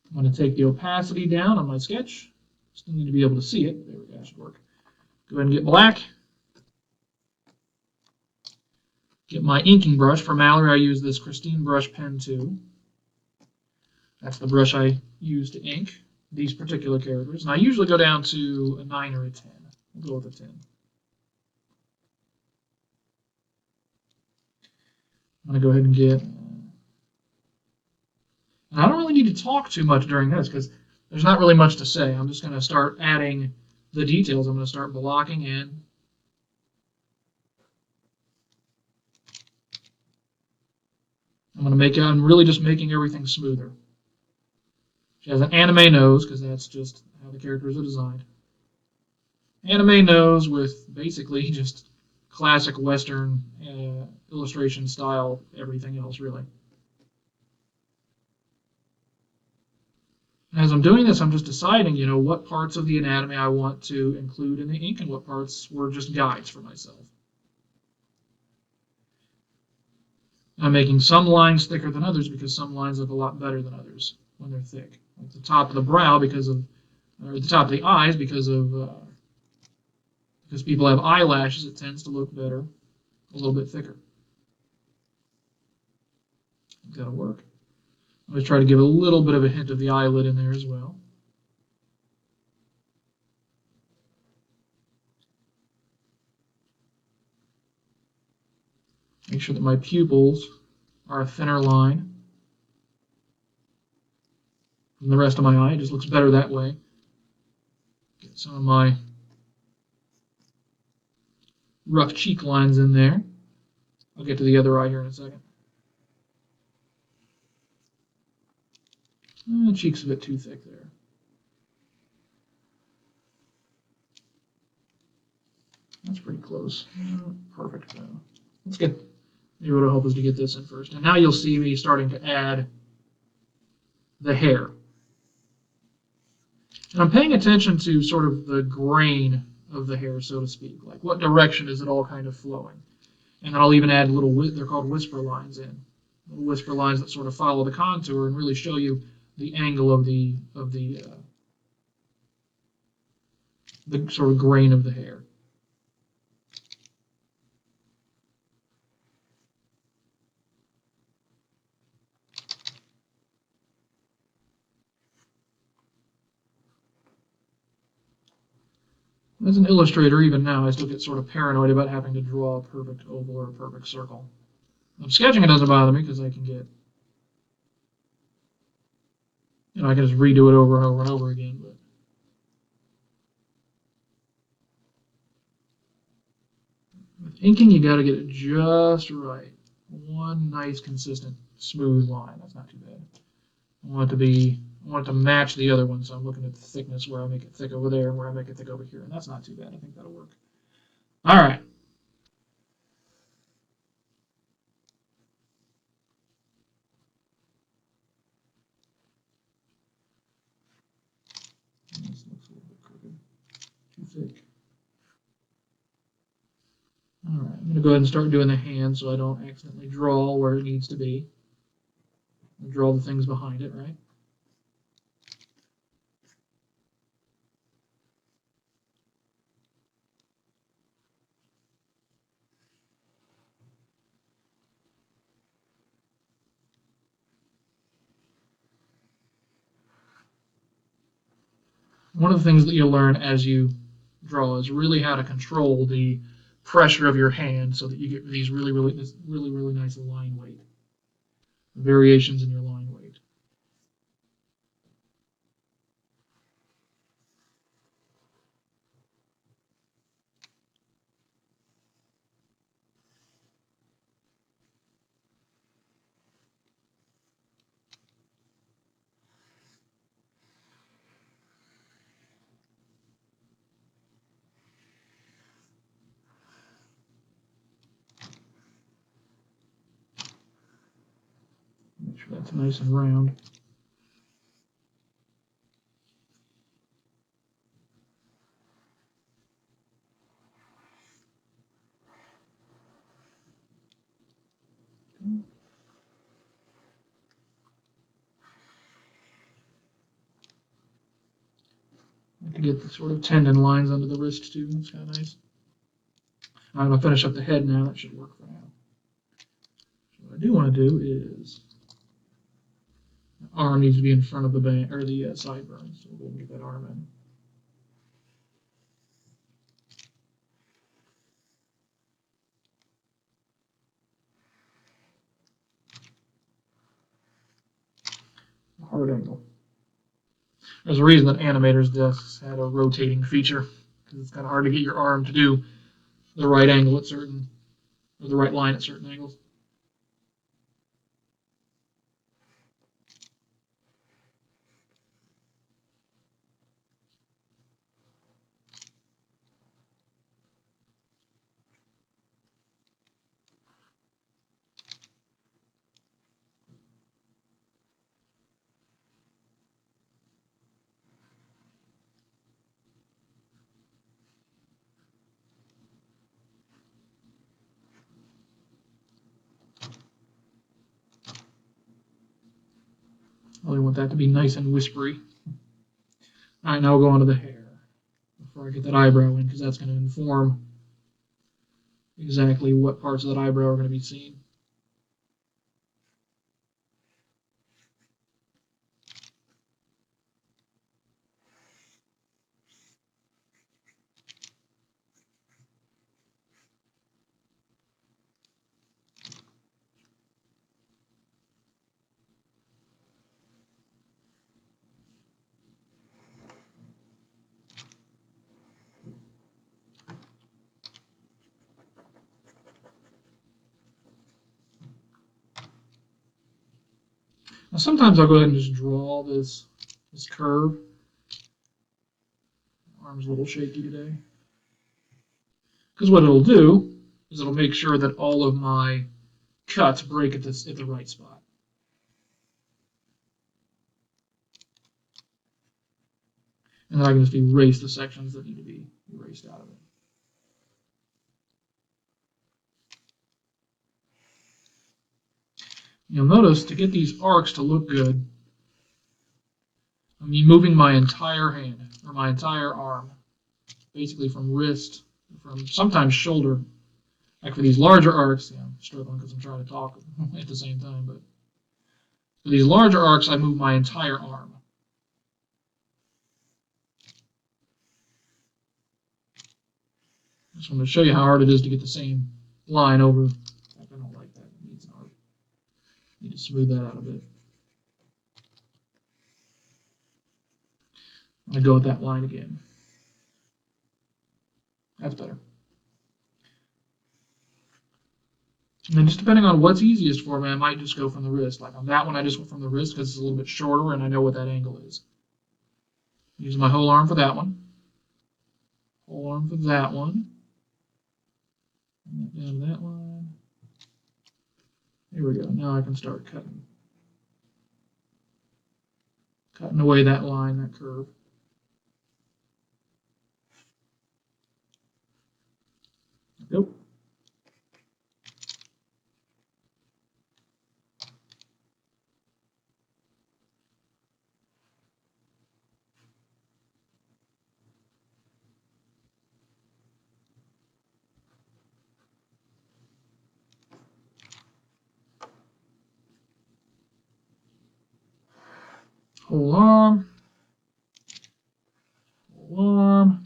I'm going to take the opacity down on my sketch. Still need to be able to see it. There we go, that should work. Go ahead and get black. Get my inking brush. For Mallory, I use this Christine Brush Pen 2. That's the brush I use to ink these particular characters. And I usually go down to a 9 or a 10. We'll go with a 10. I'm going to go ahead and get, and I don't really need to talk too much during this because there's not really much to say. I'm just going to start adding the details. I'm going to start blocking in. I'm really just making everything smoother. She has an anime nose because that's just how the characters are designed. Anime nose with basically just classic Western illustration style, everything else really. And as I'm doing this, I'm just deciding, what parts of the anatomy I want to include in the ink and what parts were just guides for myself. I'm making some lines thicker than others because some lines look a lot better than others when they're thick. Like the top of the brow or the top of the eyes because people have eyelashes, it tends to look better, a little bit thicker. I think that'll work. I'm going to try to give a little bit of a hint of the eyelid in there as well. Make sure that my pupils are a thinner line from the rest of my eye. It just looks better that way. Get some of my rough cheek lines in there. I'll get to the other eye here in a second. The cheek's a bit too thick there. That's pretty close. Perfect. Let's get, maybe what'll help is to get this in first. And now you'll see me starting to add the hair. And I'm paying attention to sort of the grain of the hair, so to speak. Like what direction is it all kind of flowing? And then I'll even add little, they're called whisper lines in. Little whisper lines that sort of follow the contour and really show you the angle of the sort of grain of the hair. As an illustrator, even now, I still get sort of paranoid about having to draw a perfect oval or a perfect circle. I'm sketching, it doesn't bother me because I can get, I can just redo it over and over and over again. But with inking, you got to get it just right. One nice, consistent, smooth line. That's not too bad. I want it to match the other one, so I'm looking at the thickness where I make it thick over there and where I make it thick over here, and that's not too bad. I think that'll work. All right. This looks a little bit crooked. Too thick. All right, I'm going to go ahead and start doing the hand so I don't accidentally draw where it needs to be. I'll draw the things behind it, right? One of the things that you'll learn as you draw is really how to control the pressure of your hand so that you get these really nice line weight, variations in your line weight. Make sure that's nice and round. I can get the sort of tendon lines under the wrist too. It's kind of nice. I'm going to finish up the head now. That should work for now. So what I do want to do is the arm needs to be in front of the band or the sideburns. So we'll go and get that arm in. Hard angle. There's a reason that animators' desks had a rotating feature, because it's kind of hard to get your arm to do the right angle at certain, or the right line at certain angles. I really want that to be nice and whispery. All right, now we'll go on to the hair before I get that eyebrow in, because that's going to inform exactly what parts of that eyebrow are going to be seen. Now sometimes I'll go ahead and just draw this curve. Arm's a little shaky today. Because what it'll do is it'll make sure that all of my cuts break at the right spot. And then I can just erase the sections that need to be erased out of it. You'll notice to get these arcs to look good, I'm moving my entire hand, or my entire arm, basically from wrist, from sometimes shoulder. Like for these larger arcs, I'm struggling because I'm trying to talk at the same time, but for these larger arcs, I move my entire arm. I just want to show you how hard it is to get the same line over. I don't like that. It needs an arc. Need to smooth that out a bit. I'm going to go with that line again. That's better. And then just depending on what's easiest for me, I might just go from the wrist. Like on that one, I just went from the wrist because it's a little bit shorter and I know what that angle is. Use my whole arm for that one. Whole arm for that one. And down to that line. Here we go. Now I can start cutting. Cutting away that line, that curve. Go. Whole arm. Whole arm.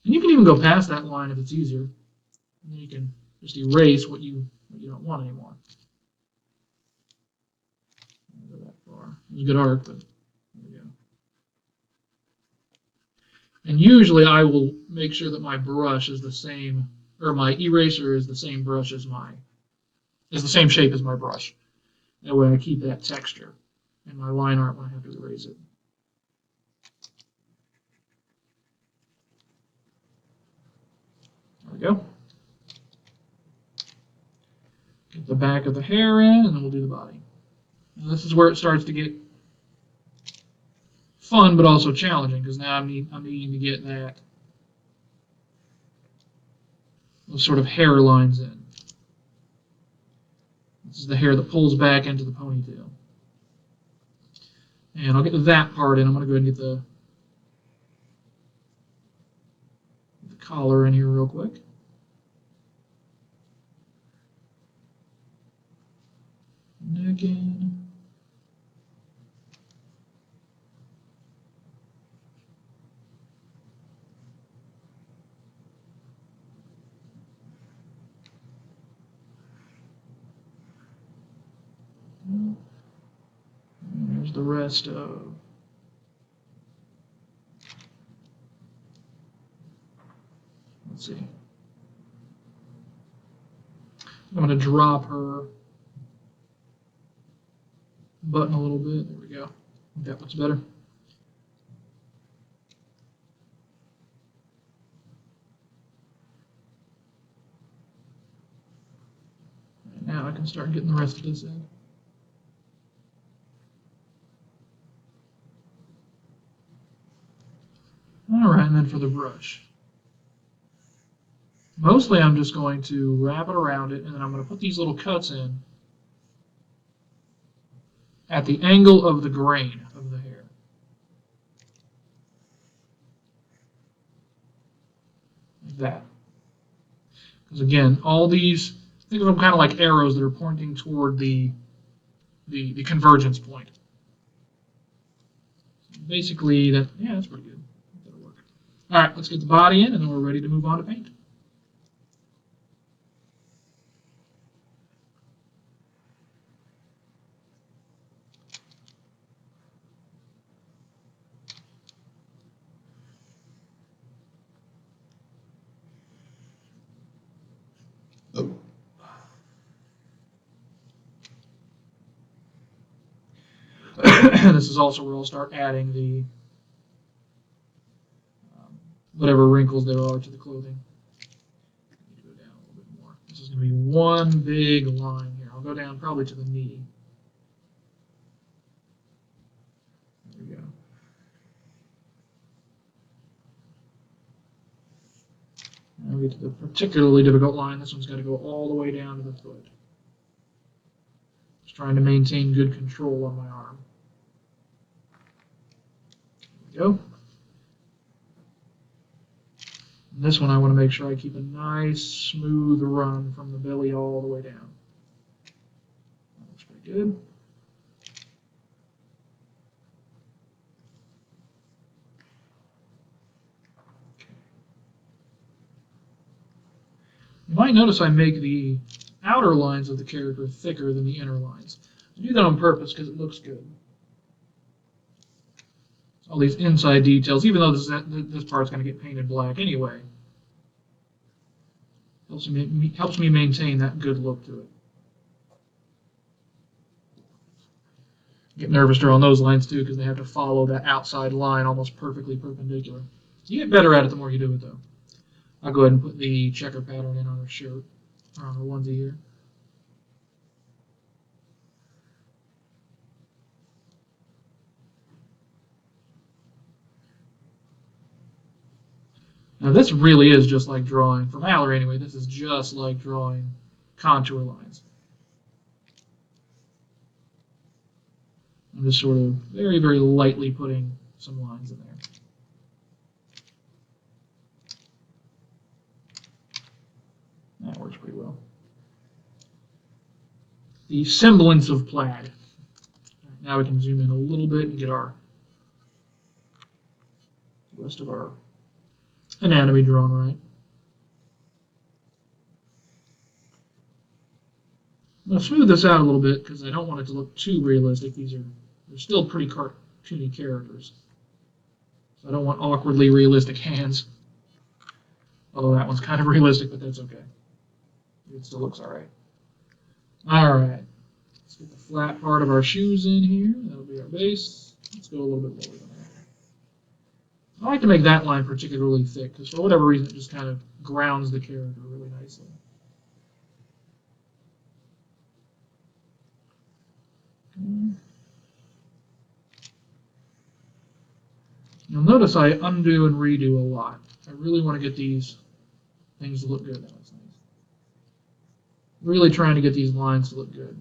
And you can even go past that line if it's easier. And then you can just erase what you don't want anymore. Don't go that far. It's a good arc, but there we go. And usually I will make sure that my brush is the same, or my eraser is the same brush as is the same shape as my brush. That way I keep that texture in my line art when I have to erase it. There we go. Get the back of the hair in, and then we'll do the body. Now this is where it starts to get fun, but also challenging, because now I'm needing to get those sort of hair lines in. This is the hair that pulls back into the ponytail. And I'll get that part in. I'm going to go ahead and get the collar in here real quick. Neck in. And there's the rest of let's see. I'm going to drop her button a little bit. There we go. I think that looks better. And now I can start getting the rest of this in. All right, and then for the brush. Mostly I'm just going to wrap it around it, and then I'm going to put these little cuts in at the angle of the grain of the hair. Like that. Because again, all these, think of them kind of like arrows that are pointing toward the convergence point. Basically, that's pretty good. That'll work. All right, let's get the body in, and then we're ready to move on to paint. This is also where I'll start adding the whatever wrinkles there are to the clothing. Go down a little bit more. This is going to be one big line here. I'll go down probably to the knee. There we go. Now we get to the particularly difficult line. This one's got to go all the way down to the foot. Just trying to maintain good control on my arm. There we go. And this one I want to make sure I keep a nice smooth run from the belly all the way down. That looks pretty good. You might notice I make the outer lines of the character thicker than the inner lines. I do that on purpose because it looks good. All these inside details, even though this part's going to get painted black anyway, helps me maintain that good look to it. Get nervous drawing those lines too because they have to follow that outside line almost perfectly perpendicular. You get better at it the more you do it though. I'll go ahead and put the checker pattern in on her shirt, or on her onesie here. Now this really is just like drawing, for Mallory anyway, this is just like drawing contour lines. I'm just sort of very, very lightly putting some lines in there. That works pretty well. The semblance of plaid. Right, now we can zoom in a little bit and get the rest of our anatomy drawn right. I'm going to smooth this out a little bit because I don't want it to look too realistic. They're still pretty cartoony characters. So I don't want awkwardly realistic hands. Although that one's kind of realistic, but that's okay. It still looks alright. Alright. Let's get the flat part of our shoes in here. That'll be our base. Let's go a little bit lower than that. I like to make that line particularly thick because for whatever reason it just kind of grounds the character really nicely. You'll notice I undo and redo a lot. I really want to get these things to look good. That looks nice. Really trying to get these lines to look good.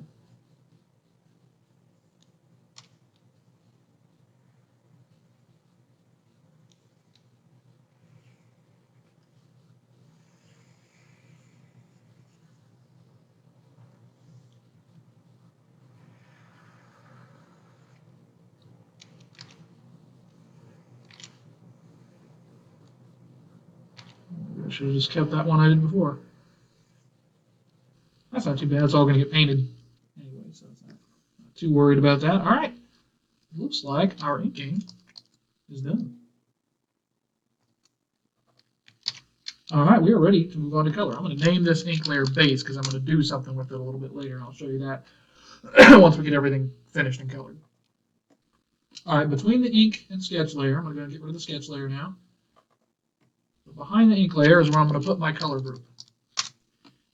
I should have just kept that one I did before. That's not too bad. It's all going to get painted anyway, so it's not too worried about that. All right. Looks like our inking is done. All right, we are ready to move on to color. I'm going to name this ink layer base because I'm going to do something with it a little bit later, and I'll show you that once we get everything finished and colored. All right, between the ink and sketch layer, I'm going to get rid of the sketch layer now. But behind the ink layer is where I'm going to put my color group.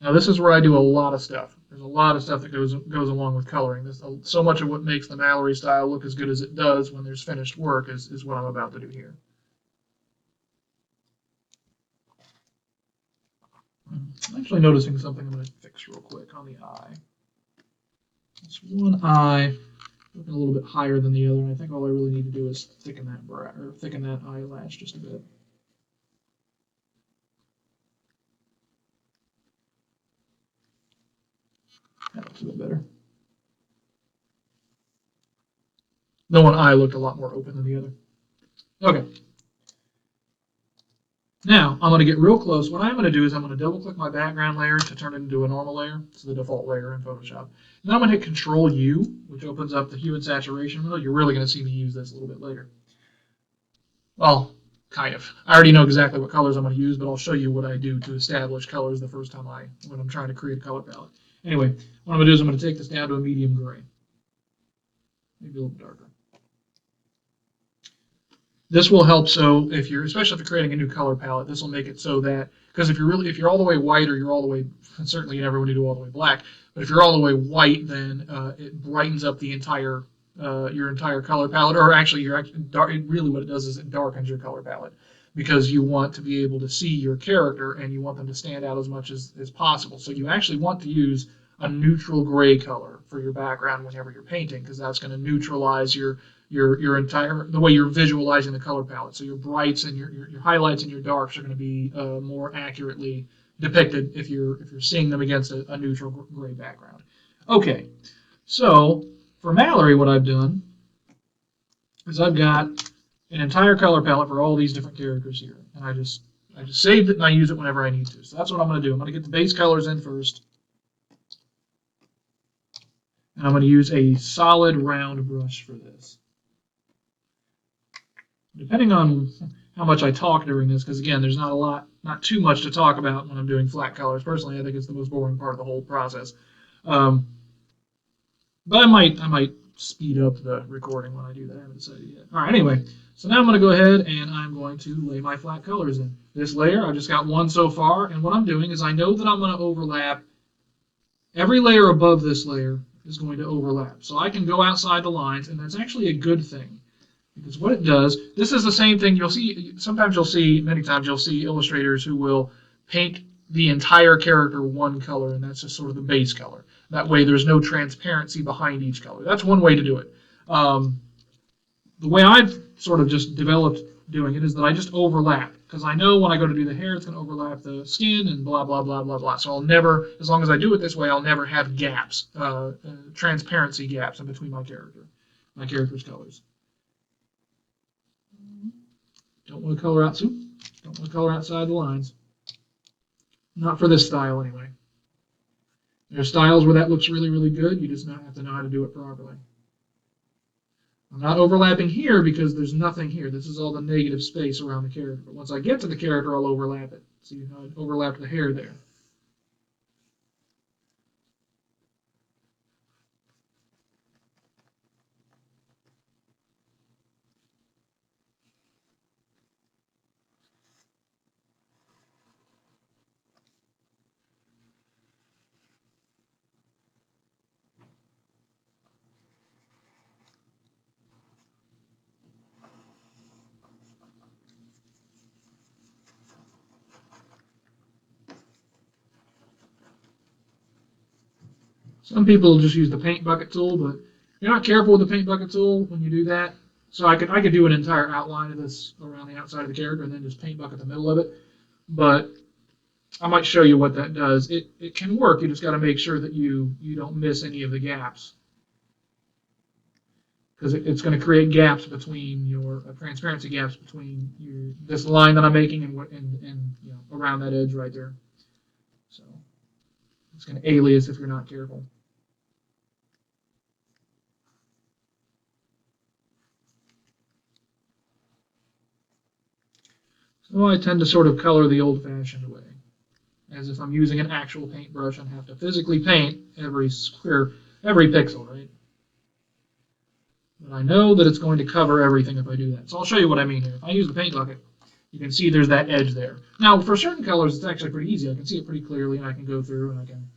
Now this is where I do a lot of stuff. There's a lot of stuff that goes along with coloring. So much of what makes the Mallory style look as good as it does when there's finished work is what I'm about to do here. I'm actually noticing something I'm going to fix real quick on the eye. This one eye looking a little bit higher than the other, and I think all I really need to do is thicken that eyelash just a bit. That looks a bit better. The one eye looked a lot more open than the other. Okay. Now, I'm going to get real close. What I'm going to do is I'm going to double-click my background layer to turn it into a normal layer. It's the default layer in Photoshop. Then I'm going to hit Control-U, which opens up the hue and saturation window. You're really going to see me use this a little bit later. Well, kind of. I already know exactly what colors I'm going to use, but I'll show you what I do to establish colors the first time when I'm trying to create a color palette. Anyway, what I'm going to do is I'm going to take this down to a medium gray. Maybe a little darker. This will help, so if you're, especially if you're creating a new color palette, this will make it so that, because if you're all the way white, or you're all the way, certainly you never want to do all the way black, but if you're all the way white, then it brightens up the entire your entire color palette, or actually really what it does is it darkens your color palette, because you want to be able to see your character and you want them to stand out as much as possible. So you actually want to use a neutral gray color for your background whenever you're painting, because that's going to neutralize your entire, the way you're visualizing the color palette. So your brights and your highlights and your darks are going to be more accurately depicted if you're seeing them against a neutral gray background. Okay, so for Mallory, what I've done is I've got an entire color palette for all these different characters here, and I just saved it and I use it whenever I need to. So that's what I'm going to do. I'm going to get the base colors in first, and I'm going to use a solid round brush for this. Depending on how much I talk during this, because again, there's not too much to talk about when I'm doing flat colors. Personally, I think it's the most boring part of the whole process. But I might speed up the recording when I do that. I haven't decided yet. All right, anyway, so now I'm going to go ahead and I'm going to lay my flat colors in. This layer, I've just got one so far, and what I'm doing is I know that I'm going to overlap. Every layer above this layer is going to overlap. So I can go outside the lines, and that's actually a good thing. Because what it does, this is the same thing you'll see, many times you'll see illustrators who will paint the entire character one color, and that's just sort of the base color. That way there's no transparency behind each color. That's one way to do it. The way I've sort of just developed doing it is that I just overlap, because I know when I go to do the hair, it's going to overlap the skin and blah, blah, blah, blah, blah. So I'll never, as long as I do it this way, I'll never have gaps, transparency gaps in between my character's colors. Don't want to color out soup. Don't want to color outside the lines. Not for this style, anyway. There are styles where that looks really, really good. You just have to know how to do it properly. I'm not overlapping here because there's nothing here. This is all the negative space around the character. But once I get to the character, I'll overlap it. See how I overlapped the hair there. Some people just use the paint bucket tool, but if you're not careful with the paint bucket tool when you do that. So I could do an entire outline of this around the outside of the character and then just paint bucket the middle of it. But I might show you what that does. It can work. You just got to make sure that you don't miss any of the gaps, because it's going to create gaps between your transparency gaps between this line that I'm making and around that edge right there. So it's going to alias if you're not careful. So I tend to sort of color the old-fashioned way, as if I'm using an actual paintbrush and have to physically paint every square, every pixel, right? But I know that it's going to cover everything if I do that. So I'll show you what I mean here. If I use the paint bucket, you can see there's that edge there. Now, for certain colors, it's actually pretty easy. I can see it pretty clearly, and I can go through and I can,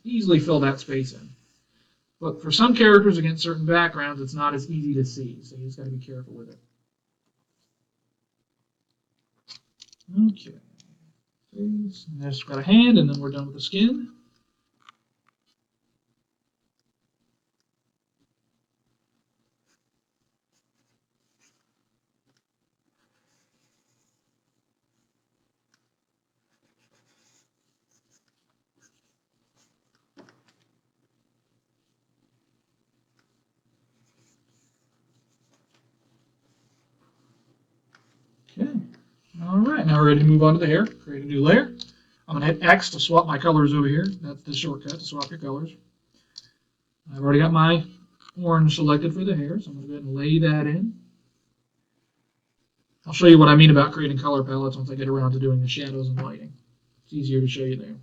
easily fill that space in. But for some characters against certain backgrounds, it's not as easy to see, so you just got to be careful with it. Okay. Face. Next, got a hand, and then we're done with the skin. Okay. All right, now we're ready to move on to the hair. Create a new layer. I'm going to hit X to swap my colors over here. That's the shortcut to swap your colors. I've already got my orange selected for the hair, so I'm going to go ahead and lay that in. I'll show you what I mean about creating color palettes once I get around to doing the shadows and lighting. It's easier to show you there.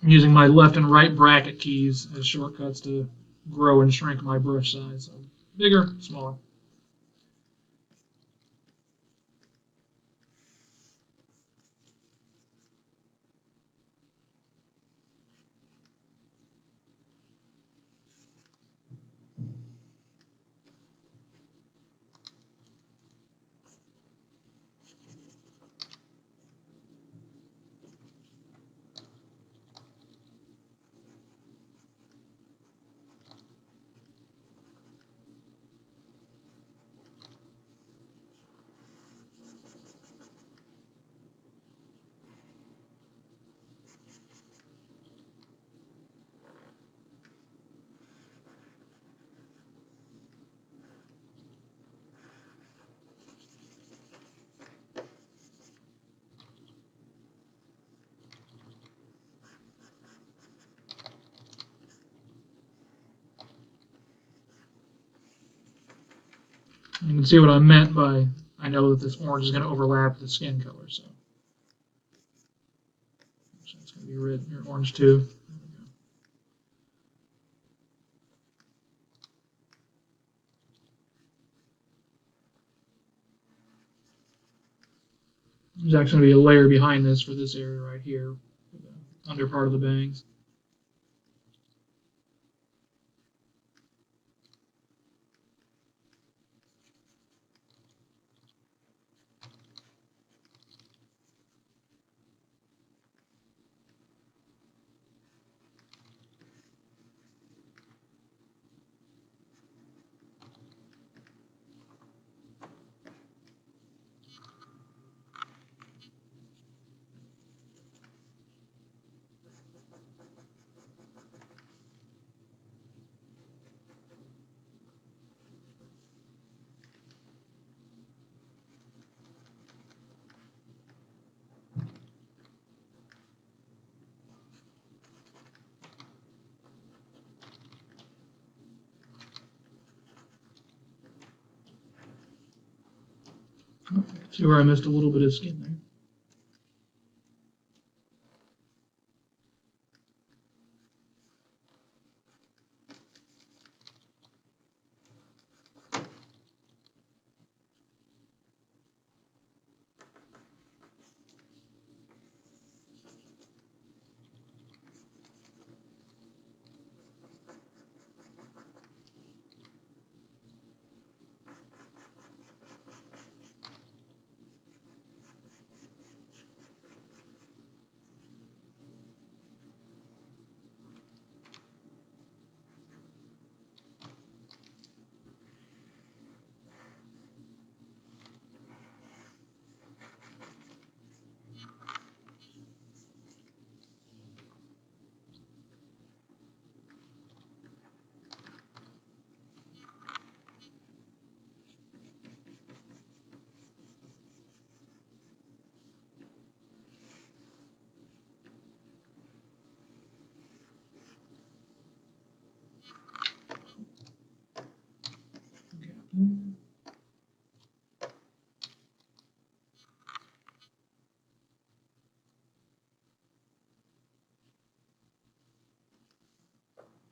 I'm using my left and right bracket keys as shortcuts to grow and shrink my brush size. So bigger, smaller. You can see what I meant by, I know that this orange is going to overlap the skin color, so it's going to be red or orange too. There we go. There's actually going to be a layer behind this for this area right here, for the under part of the bangs. See where I missed a little bit of skin there.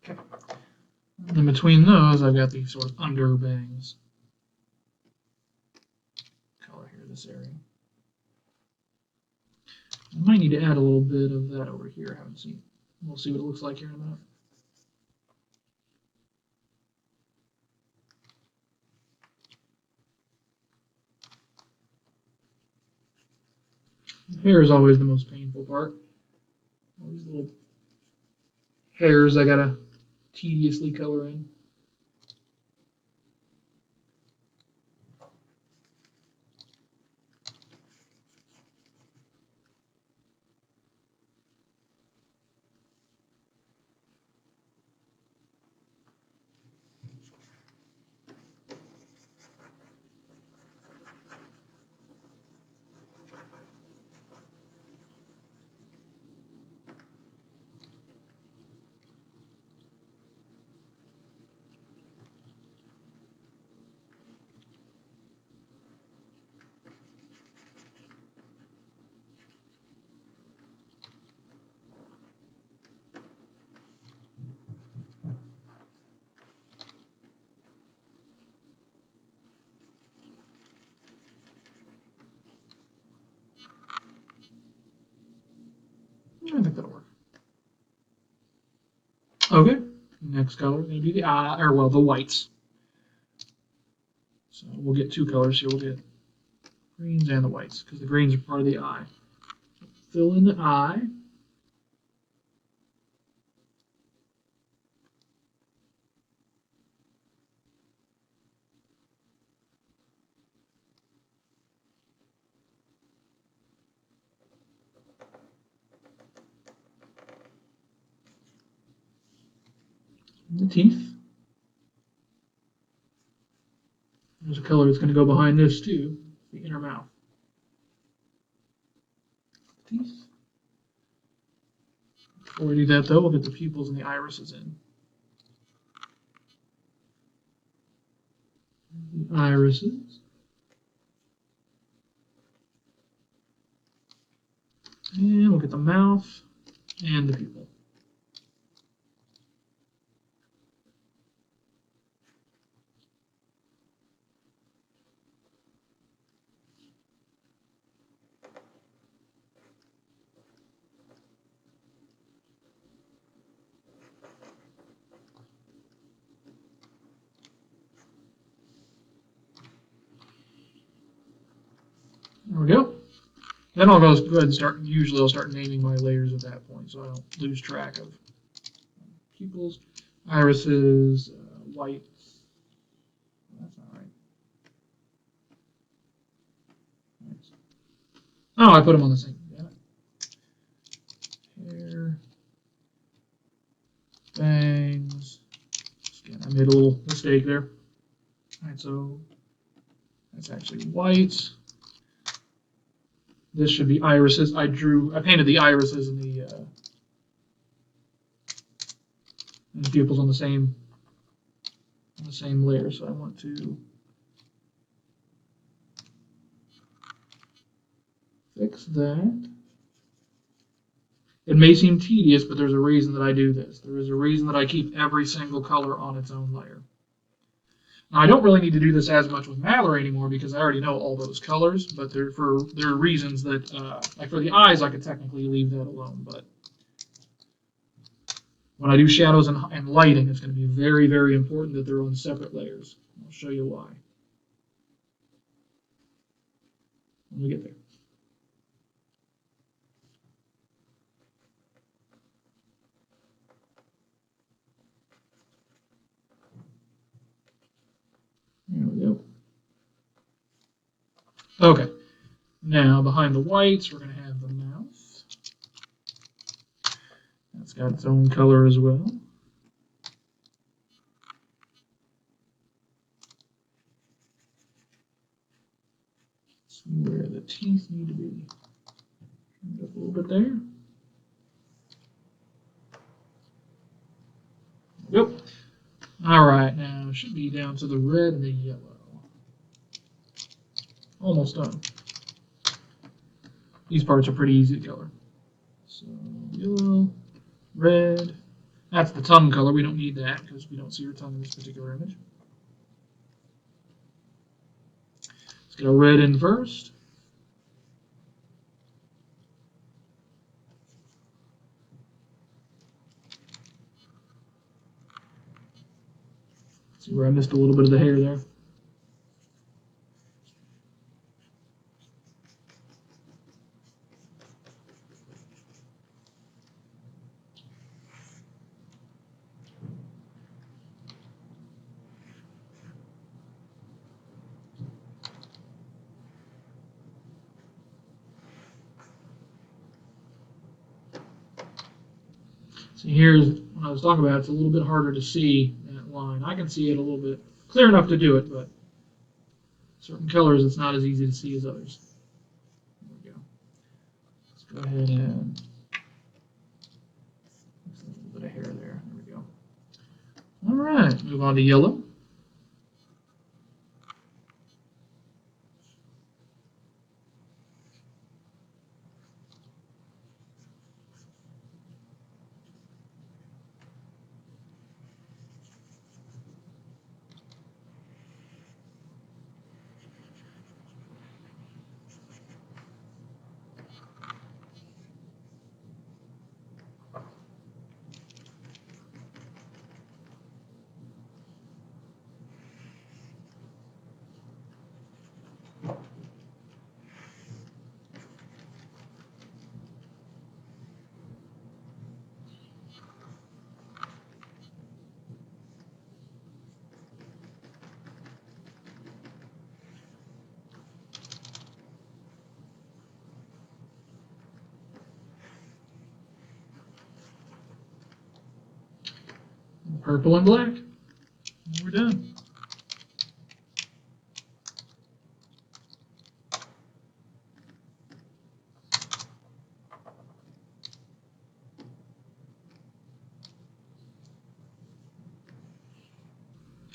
Okay. In between those, I've got these sort of under bangs. Color here, this area. I might need to add a little bit of that over here. I haven't seen. We'll see what it looks like here in a minute. Hair is always the most painful part. All these little hairs I gotta tediously color in. I think that'll work. Okay, next color is going to be the the whites. So we'll get two colors here. We'll get greens and the whites because the greens are part of the eye. Fill in the eye. The teeth. There's a color that's going to go behind this too, the inner mouth. Teeth. Before we do that though, we'll get the pupils and the irises in. The irises. And we'll get the mouth and the pupil. There we go. Then I'll go ahead and start, usually I'll start naming my layers at that point so I don't lose track of pupils, irises, whites. That's not right. Oh, I put them on the same. Yeah. Hair, bangs. Again, I made a little mistake there. All right, so that's actually white. This should be irises. I painted the irises and the pupils on the same layer. So I want to fix that. It may seem tedious, but there's a reason that I do this. There is a reason that I keep every single color on its own layer. Now, I don't really need to do this as much with Mallory anymore because I already know all those colors, but there are reasons that, like for the eyes, I could technically leave that alone, but when I do shadows and lighting, it's going to be very, very important that they're on separate layers. I'll show you why when we get there. There we go. Okay, now behind the whites, we're going to have the mouth. That's got its own color as well. See where the teeth need to be. Trimmed up a little bit there. Yep. All right, now it should be down to the red and the yellow. Almost done. These parts are pretty easy to color. So yellow, red. That's the tongue color. We don't need that because we don't see her tongue in this particular image. Let's get our red in first. See where I missed a little bit of the hair there. So here's what I was talking about. It's a little bit harder to see that line. I can see it a little bit clear enough to do it, but certain colors it's not as easy to see as others. There we go. Let's go ahead and a little bit of hair there. There we go. All right, move on to yellow. Purple and black. And we're done.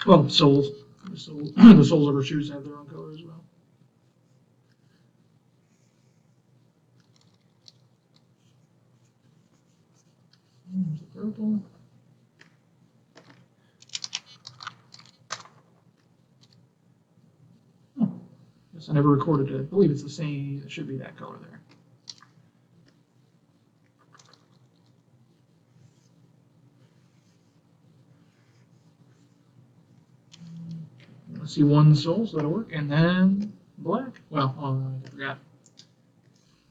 Well, the soles of our shoes have their own color as well. There's the purple. Oh, guess I never recorded it. I believe it's the same. It should be that color there. Let's see one sole, so that'll work, and then black. Well,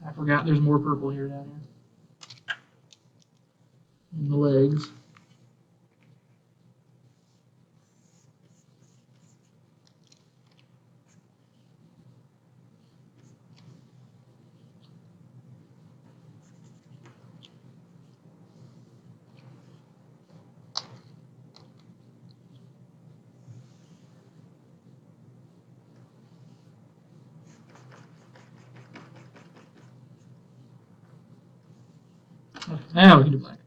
I forgot. There's more purple here down here. And the legs. Okay, now we can do black.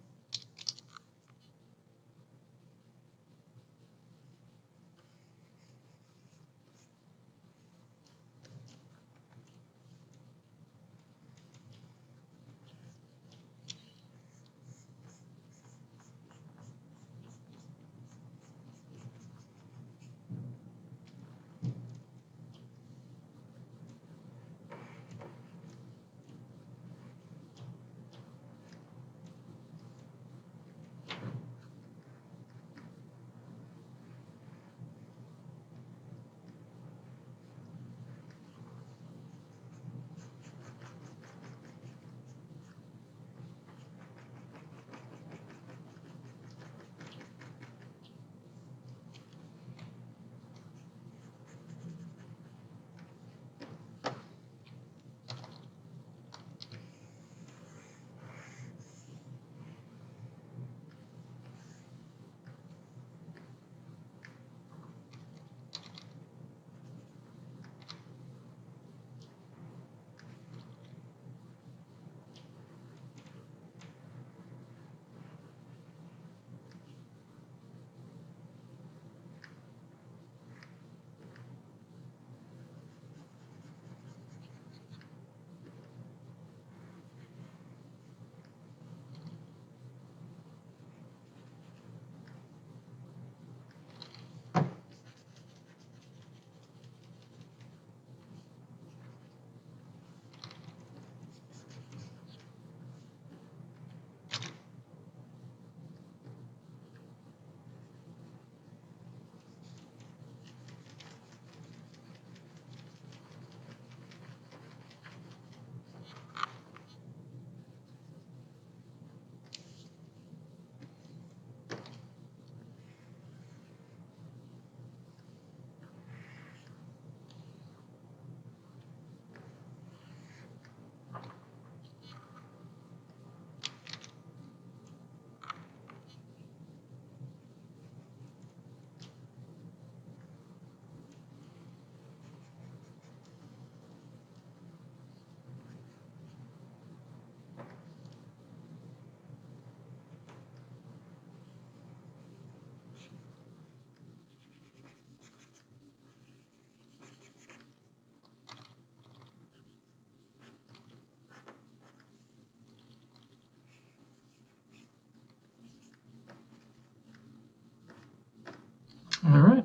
All right.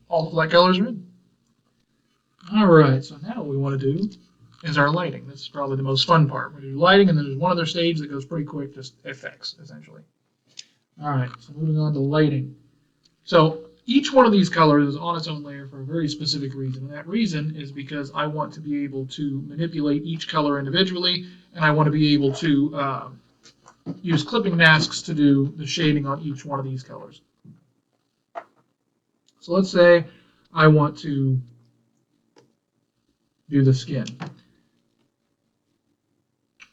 All the black colors are in. All right, so now what we want to do is our lighting. This is probably the most fun part. We're going to do lighting, and then there's one other stage that goes pretty quick, just effects, essentially. All right, so moving on to lighting. So each one of these colors is on its own layer for a very specific reason, and that reason is because I want to be able to manipulate each color individually, and I want to be able to use clipping masks to do the shading on each one of these colors. So let's say I want to do the skin.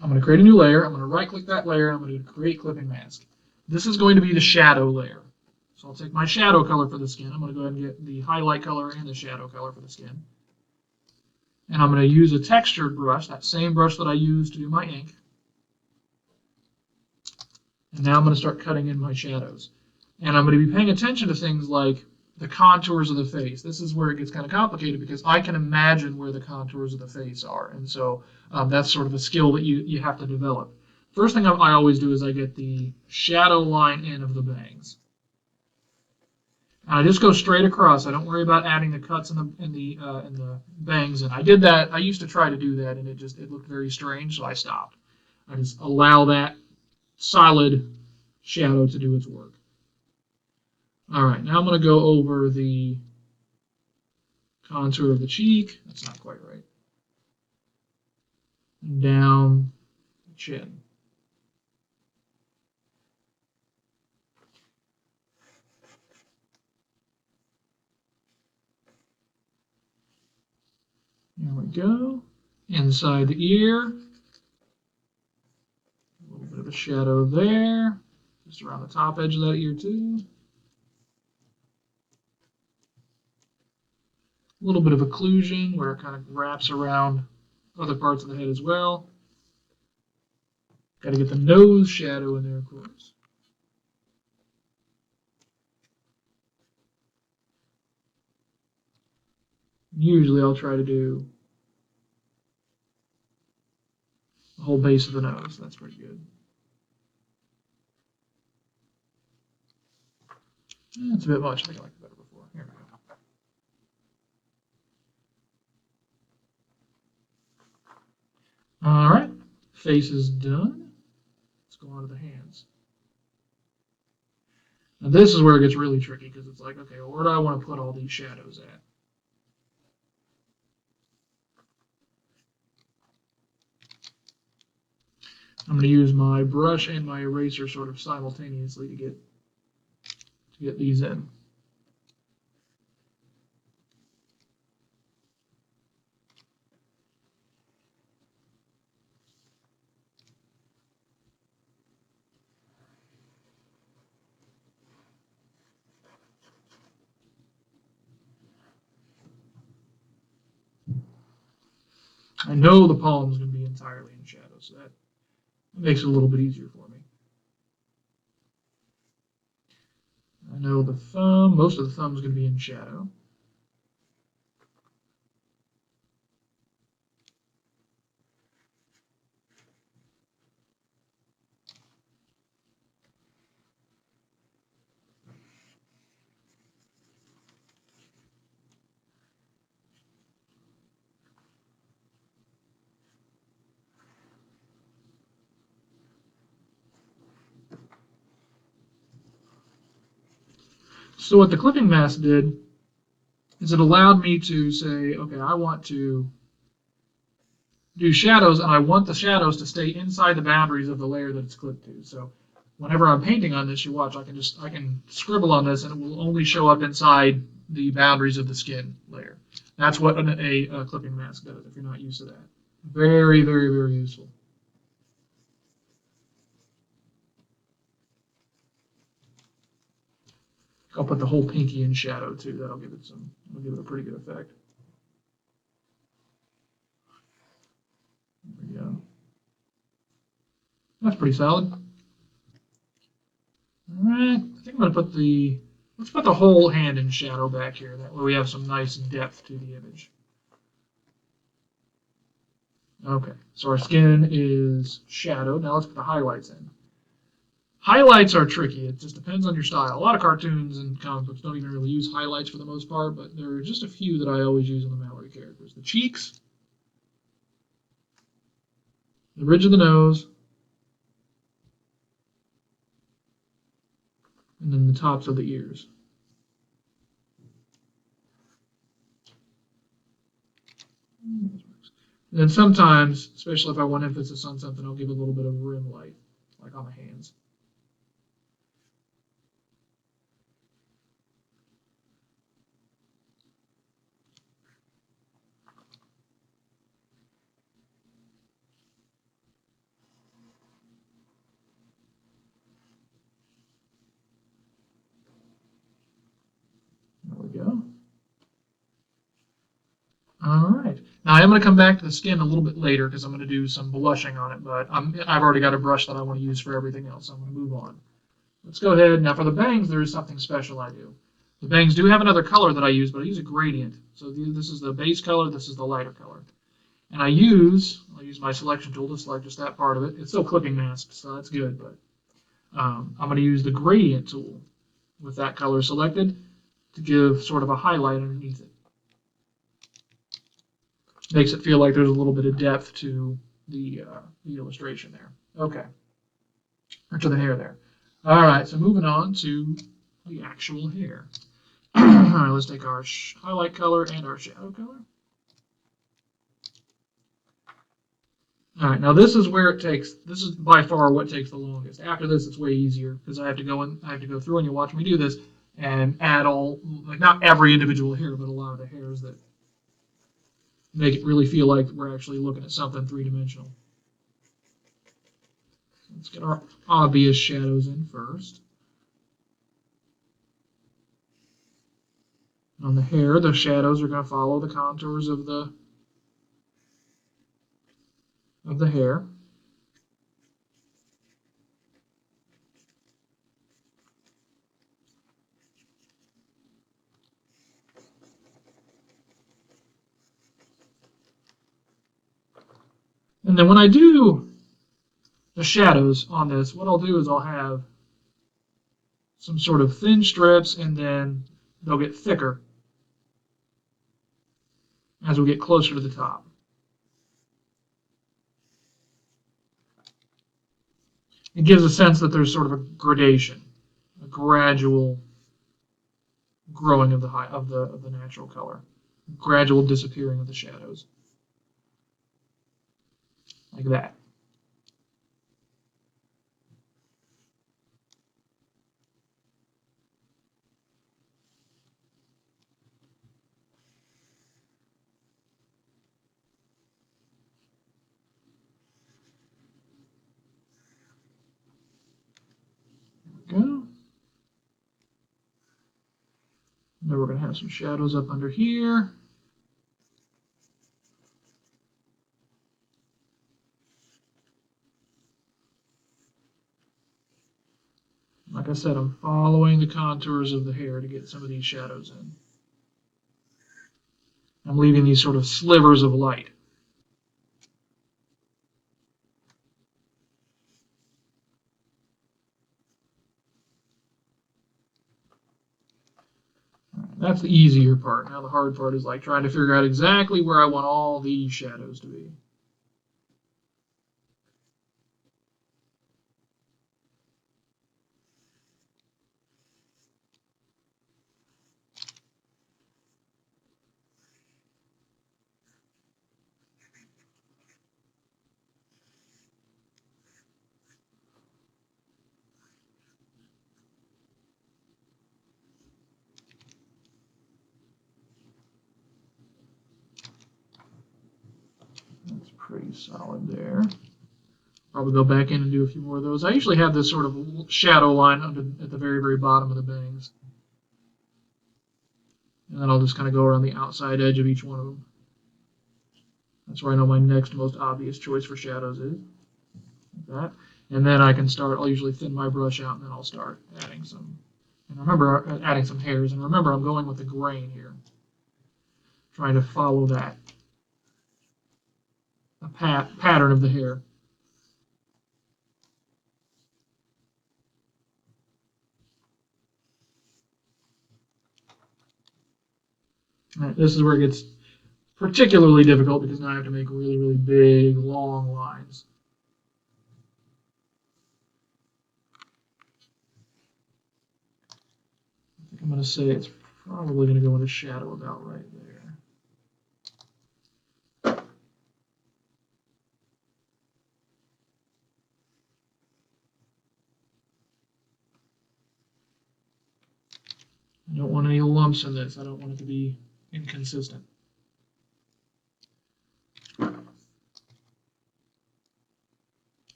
I'm going to create a new layer. I'm going to right-click that layer. I'm going to create clipping mask. This is going to be the shadow layer. So I'll take my shadow color for the skin. I'm going to go ahead and get the highlight color and the shadow color for the skin. And I'm going to use a textured brush, that same brush that I used to do my ink. And now I'm going to start cutting in my shadows. And I'm going to be paying attention to things like the contours of the face. This is where it gets kind of complicated because I can imagine where the contours of the face are. And so that's sort of a skill that you have to develop. First thing I always do is I get the shadow line in of the bangs. And I just go straight across. I don't worry about adding the cuts in the bangs. And I did that. I used to try to do that, and it looked very strange, so I stopped. I just allow that solid shadow to do its work. All right, now I'm going to go over the contour of the cheek. That's not quite right. Down the chin. There we go. Inside the ear. A little bit of a shadow there. Just around the top edge of that ear too. A little bit of occlusion where it kind of wraps around other parts of the head as well. Got to get the nose shadow in there, of course. Usually I'll try to do the whole base of the nose. That's pretty good. That's a bit much. I think I liked it better before. Here we go. All right. Face is done. Let's go on to the hands. Now this is where it gets really tricky because it's like, okay, well, where do I want to put all these shadows at? I'm going to use my brush and my eraser sort of simultaneously to get these in. I know the palm is going to be entirely in shadow, so that makes it a little bit easier for me. I know the thumb, most of the thumb is going to be in shadow. So what the clipping mask did is it allowed me to say, okay, I want to do shadows, and I want the shadows to stay inside the boundaries of the layer that it's clipped to. So whenever I'm painting on this, you watch, I can scribble on this, and it will only show up inside the boundaries of the skin layer. That's what a clipping mask does if you're not used to that. Very, very, very useful. I'll put the whole pinky in shadow too. That'll give it a pretty good effect. There we go. That's pretty solid. All right, I think I'm going to put let's put the whole hand in shadow back here. That way we have some nice depth to the image. Okay, so our skin is shadowed. Now let's put the highlights in. Highlights are tricky. It just depends on your style. A lot of cartoons and comic books don't even really use highlights for the most part, but there are just a few that I always use on the Mallory characters. The cheeks, the ridge of the nose, and then the tops of the ears. And then sometimes, especially if I want emphasis on something, I'll give a little bit of rim light, like on the hands. right. Now I'm going to come back to the skin a little bit later because I'm going to do some blushing on it, but I've already got a brush that I want to use for everything else, so I'm going to move on. Let's go ahead. Now for the bangs, there is something special I do. The bangs do have another color that I use, but I use a gradient. So this is the base color, this is the lighter color. And I'll use my selection tool to select just that part of it. It's still clipping masked, so that's good, but I'm going to use the gradient tool with that color selected to give sort of a highlight underneath it. Makes it feel like there's a little bit of depth to the illustration there. Okay. Or to the hair there. All right, so moving on to the actual hair. All right, let's take our highlight color and our shadow color. All right, now this is where this is by far what takes the longest. After this, it's way easier because I have to go through and you watch me do this and add all, like not every individual hair, but a lot of the hairs that make it really feel like we're actually looking at something three-dimensional. Let's get our obvious shadows in first. On the hair, the shadows are going to follow the contours of the hair. And then when I do the shadows on this, what I'll do is I'll have some sort of thin strips, and then they'll get thicker as we get closer to the top. It gives a sense that there's sort of a gradation, a gradual growing of the natural color, gradual disappearing of the shadows, like that. There we go. Then we're going to have some shadows up under here. Like I said, I'm following the contours of the hair to get some of these shadows in. I'm leaving these sort of slivers of light. That's the easier part. Now the hard part is like trying to figure out exactly where I want all these shadows to be. That's pretty solid there. Probably go back in and do a few more of those. I usually have this sort of shadow line at the very, very bottom of the bangs. And then I'll just kind of go around the outside edge of each one of them. That's where I know my next most obvious choice for shadows is. Like that. And then I can start, I'll usually thin my brush out, and then I'll start adding some, and remember, adding some hairs. And remember, I'm going with the grain here. Trying to follow that. A pattern of the hair. All right, this is where it gets particularly difficult because now I have to make really, really big, long lines. I think I'm going to say it's probably going to go into shadow about right there. I don't want any lumps in this. I don't want it to be inconsistent.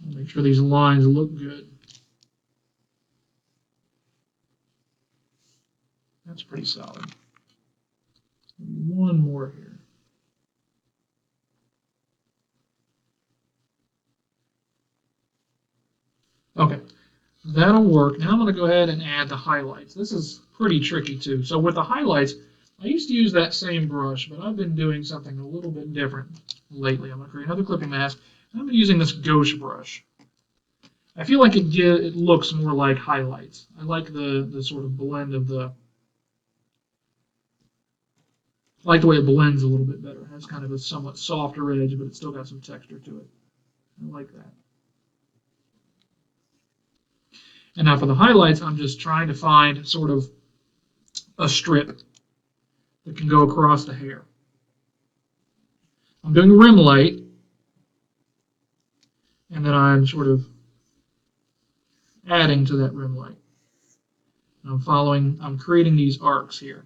Make sure these lines look good. That's pretty solid. One more here. Okay, that'll work. Now I'm going to go ahead and add the highlights. This is pretty tricky too. So with the highlights, I used to use that same brush, but I've been doing something a little bit different lately. I'm going to create another clipping mask. I've been using this gauche brush. I feel like it looks more like highlights. I like the sort of blend of the. I like the way it blends a little bit better. It has kind of a somewhat softer edge, but it's still got some texture to it. I like that. And now for the highlights, I'm just trying to find sort of a strip that can go across the hair. I'm doing rim light, and then I'm sort of adding to that rim light. I'm creating these arcs here.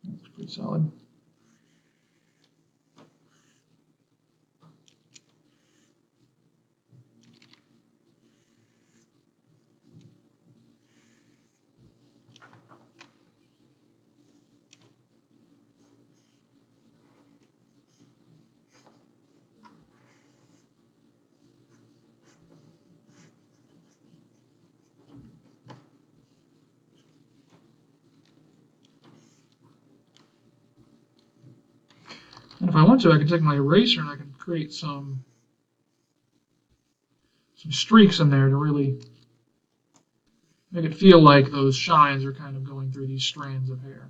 That's pretty solid. And if I want to, I can take my eraser and I can create some streaks in there to really make it feel like those shines are kind of going through these strands of hair.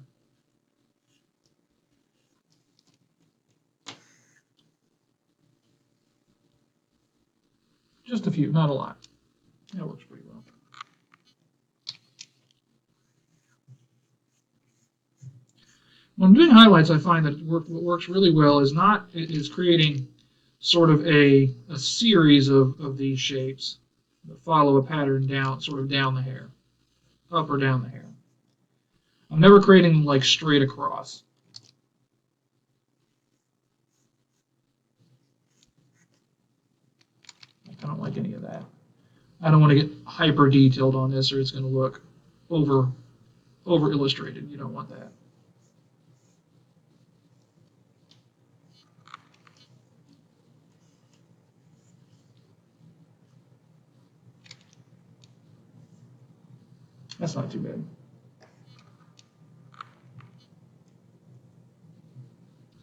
Just a few, not a lot. That works pretty well. When I'm doing highlights, I find that what works really well is creating sort of a series of these shapes that follow a pattern down, sort of down the hair, up or down the hair. I'm never creating them like straight across. I don't like any of that. I don't want to get hyper detailed on this, or it's going to look over illustrated. You don't want that. That's not too bad.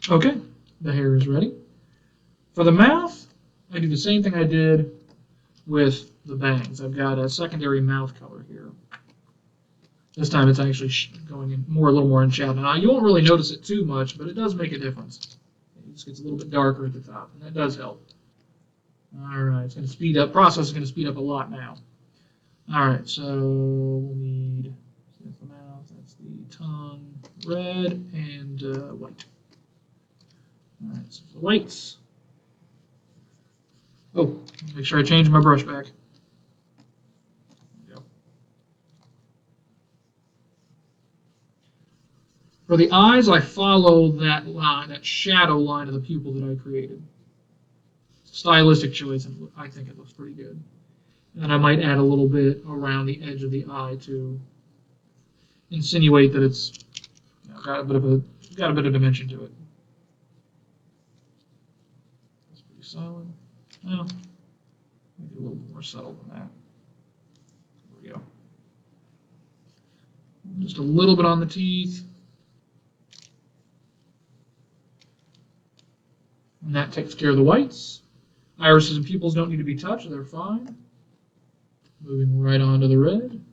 Okay, the hair is ready. For the mouth, I do the same thing I did with the bangs. I've got a secondary mouth color here. This time it's actually going in a little more in shadow. Now you won't really notice it too much, but it does make a difference. It just gets a little bit darker at the top, and that does help. All right, it's going to speed up. Process is going to speed up a lot now. All right, so we'll need that's the mouth, that's the tongue, red and white. All right, so the whites. Oh, make sure I change my brush back. There we go. For the eyes, I follow that line, that shadow line of the pupil that I created. Stylistic choice, and I think it looks pretty good. And then I might add a little bit around the edge of the eye to insinuate that it's got a bit of dimension to it. That's pretty solid. Well, maybe a little more subtle than that. There we go. Just a little bit on the teeth. And that takes care of the whites. Irises and pupils don't need to be touched, they're fine. Moving right on to the red.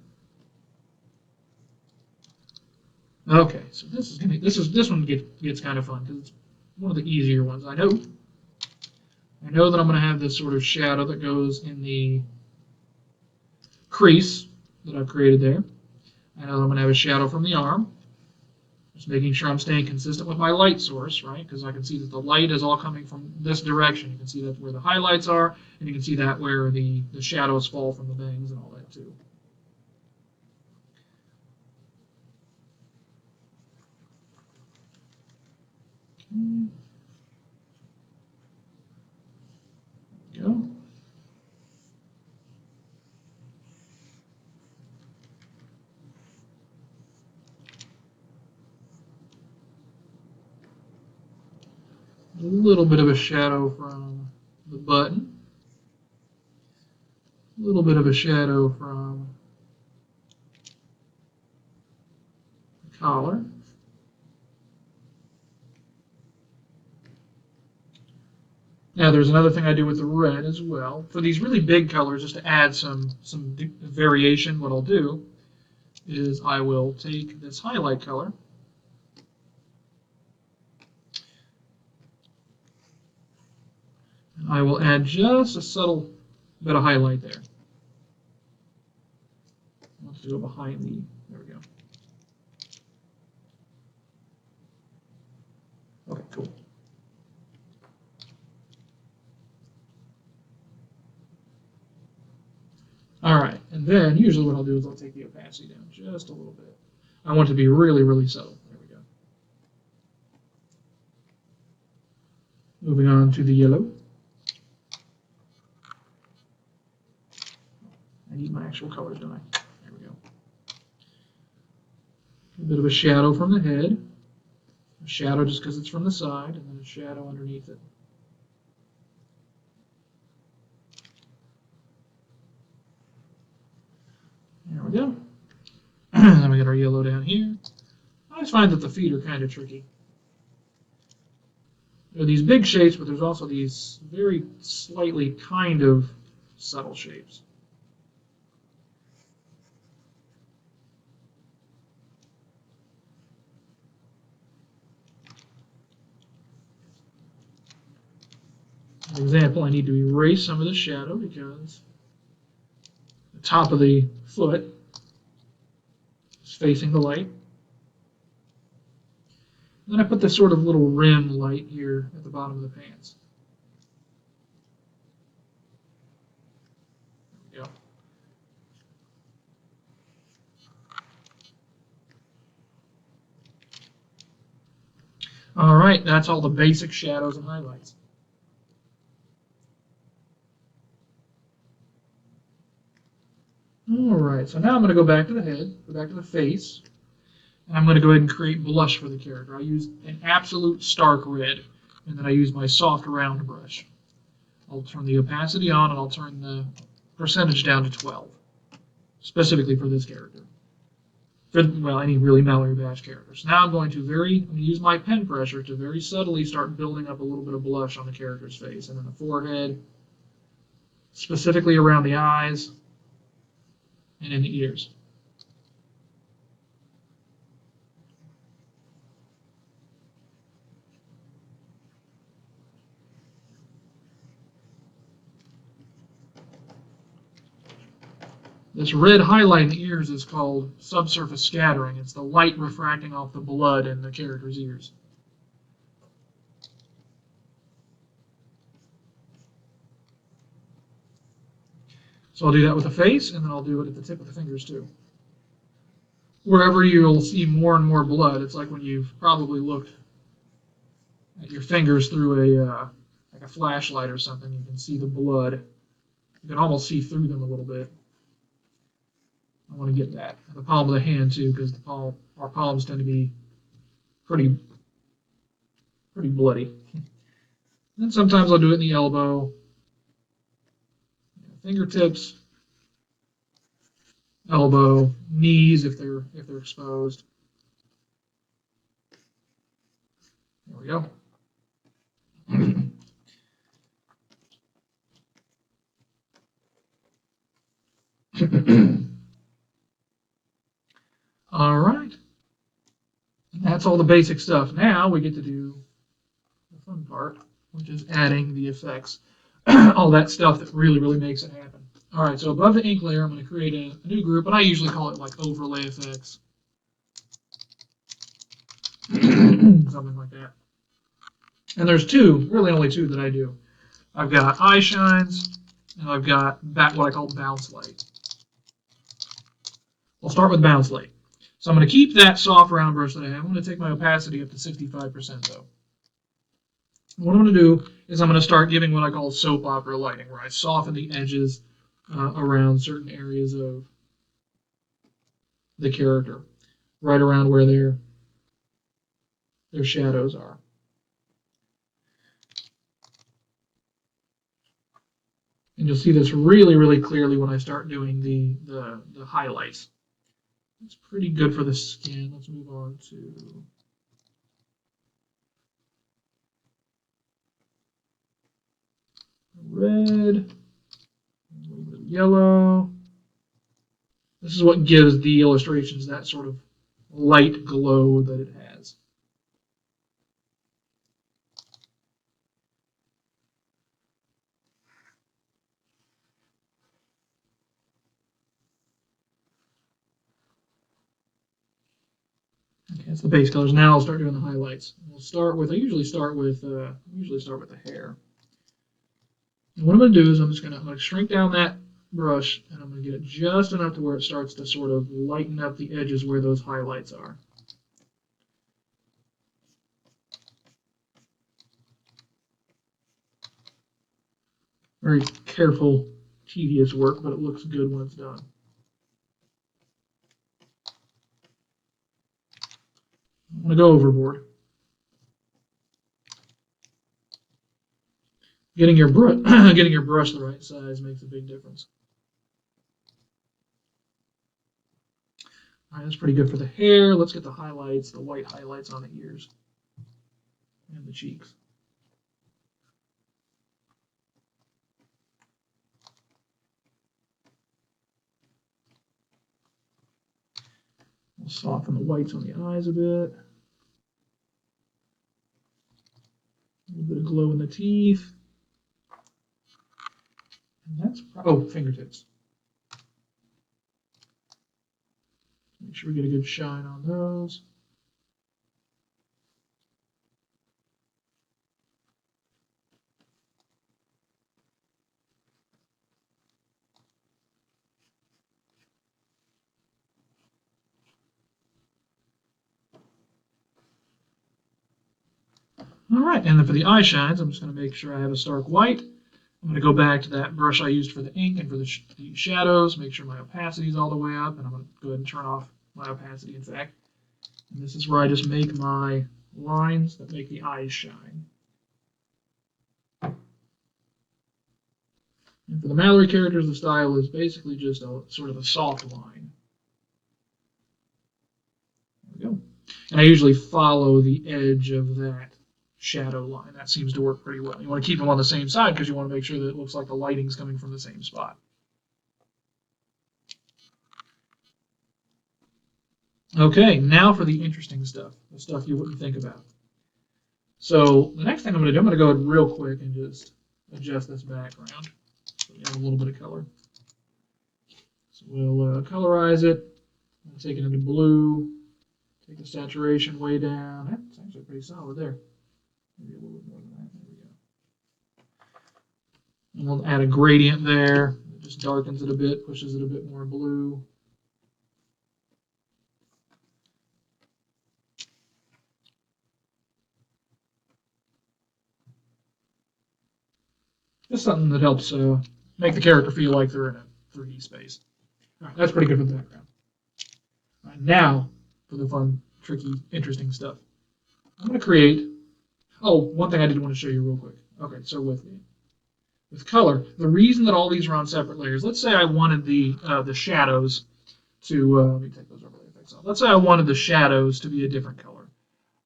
Okay, so this one gets kind of fun because it's one of the easier ones. I know that I'm going to have this sort of shadow that goes in the crease that I've created there. I know that I'm going to have a shadow from the arm. Just making sure I'm staying consistent with my light source, right? Because I can see that the light is all coming from this direction. You can see that's where the highlights are, and you can see that where the shadows fall from the bangs and all that too. Okay. There we go. A little bit of a shadow from the button. A little bit of a shadow from the collar. Now there's another thing I do with the red as well. For these really big colors, just to add some variation, what I'll do is I will take this highlight color and I will add just a subtle bit of highlight there. Let's do it behind the, there we go. Okay, cool. All right, and then usually what I'll do is I'll take the opacity down just a little bit. I want it to be really, really subtle. There we go. Moving on to the yellow. I need my actual colors, don't I? There we go. A bit of a shadow from the head. A shadow just because it's from the side, and then a shadow underneath it. There we go. Then we got our yellow down here. I always find that the feet are kind of tricky. There are these big shapes, but there's also these very slightly kind of subtle shapes. For example, I need to erase some of the shadow because the top of the foot is facing the light. And then I put this sort of little rim light here at the bottom of the pants. There we go. All right, that's all the basic shadows and highlights. All right, so now I'm going to go back to the head, go back to the face, and I'm going to go ahead and create blush for the character. I use an absolute stark red, and then I use my soft round brush. I'll turn the opacity on, and I'll turn the percentage down to 12, specifically for this character. For, well, any really Mallory Bash characters. Now I'm going to use my pen pressure to very subtly start building up a little bit of blush on the character's face, and then the forehead, specifically around the eyes, and in the ears. This red highlight in the ears is called subsurface scattering. It's the light refracting off the blood in the character's ears. So I'll do that with the face, and then I'll do it at the tip of the fingers too. Wherever you'll see more and more blood, it's like when you've probably looked at your fingers through like a flashlight or something. You can see the blood. You can almost see through them a little bit. I want to get that. The palm of the hand too, because our palms tend to be pretty bloody. And sometimes I'll do it in the elbow, fingertips, elbow, knees if they're exposed. There we go. All right. And that's all the basic stuff. Now we get to do the fun part, which is adding the effects. All that stuff that really, really makes it happen. All right, so above the ink layer, I'm going to create a new group, and I usually call it like overlay effects. Something like that. And there's really only two that I do. I've got eye shines, and I've got what I call bounce light. I'll start with bounce light. So I'm going to keep that soft round brush that I have. I'm going to take my opacity up to 65% though. What I'm going to do is I'm going to start giving what I call soap opera lighting, where I soften the edges around certain areas of the character, right around where their shadows are. And you'll see this really, really clearly when I start doing the highlights. It's pretty good for the skin. Let's move on to red, a little bit of yellow. This is what gives the illustrations that sort of light glow that it has. Okay, that's the base colors. Now I'll start doing the highlights. We'll start with. I usually start with the hair. And what I'm going to do is I'm going to shrink down that brush, and I'm going to get it just enough to where it starts to sort of lighten up the edges where those highlights are. Very careful, tedious work, but it looks good when it's done. I want to go overboard. Getting your brush the right size makes a big difference. All right, that's pretty good for the hair. Let's get the highlights, the white highlights on the ears and the cheeks. We'll soften the whites on the eyes a bit. A little bit of glow in the teeth. And that's fingertips. Make sure we get a good shine on those. All right, and then for the eye shines, I'm just going to make sure I have a stark white. I'm going to go back to that brush I used for the ink and for the shadows, make sure my opacity is all the way up, and I'm going to go ahead and turn off my opacity, in fact. And this is where I just make my lines that make the eyes shine. And for the Mallory characters, the style is basically just a sort of a soft line. There we go. And I usually follow the edge of that shadow line. That seems to work pretty well. You want to keep them on the same side because you want to make sure that it looks like the lighting's coming from the same spot. Okay, now for the interesting stuff, the stuff you wouldn't think about. So the next thing I'm going to do, I'm going to go ahead real quick and just adjust this background so we have a little bit of color. So we'll colorize it. We'll take it into blue. Take the saturation way down. That's actually pretty solid there. Maybe a little bit more than that. There we go. And we'll add a gradient there. It just darkens it a bit, pushes it a bit more blue. Just something that helps make the character feel like they're in a 3D space. All right, that's pretty good for the background. All right, now for the fun, tricky, interesting stuff. I'm going to create. Oh, one thing I did want to show you real quick. Okay, so with color, the reason that all these are on separate layers. Let's say I wanted the shadows to. Let me take those overlay effects off. Let's say I wanted the shadows to be a different color.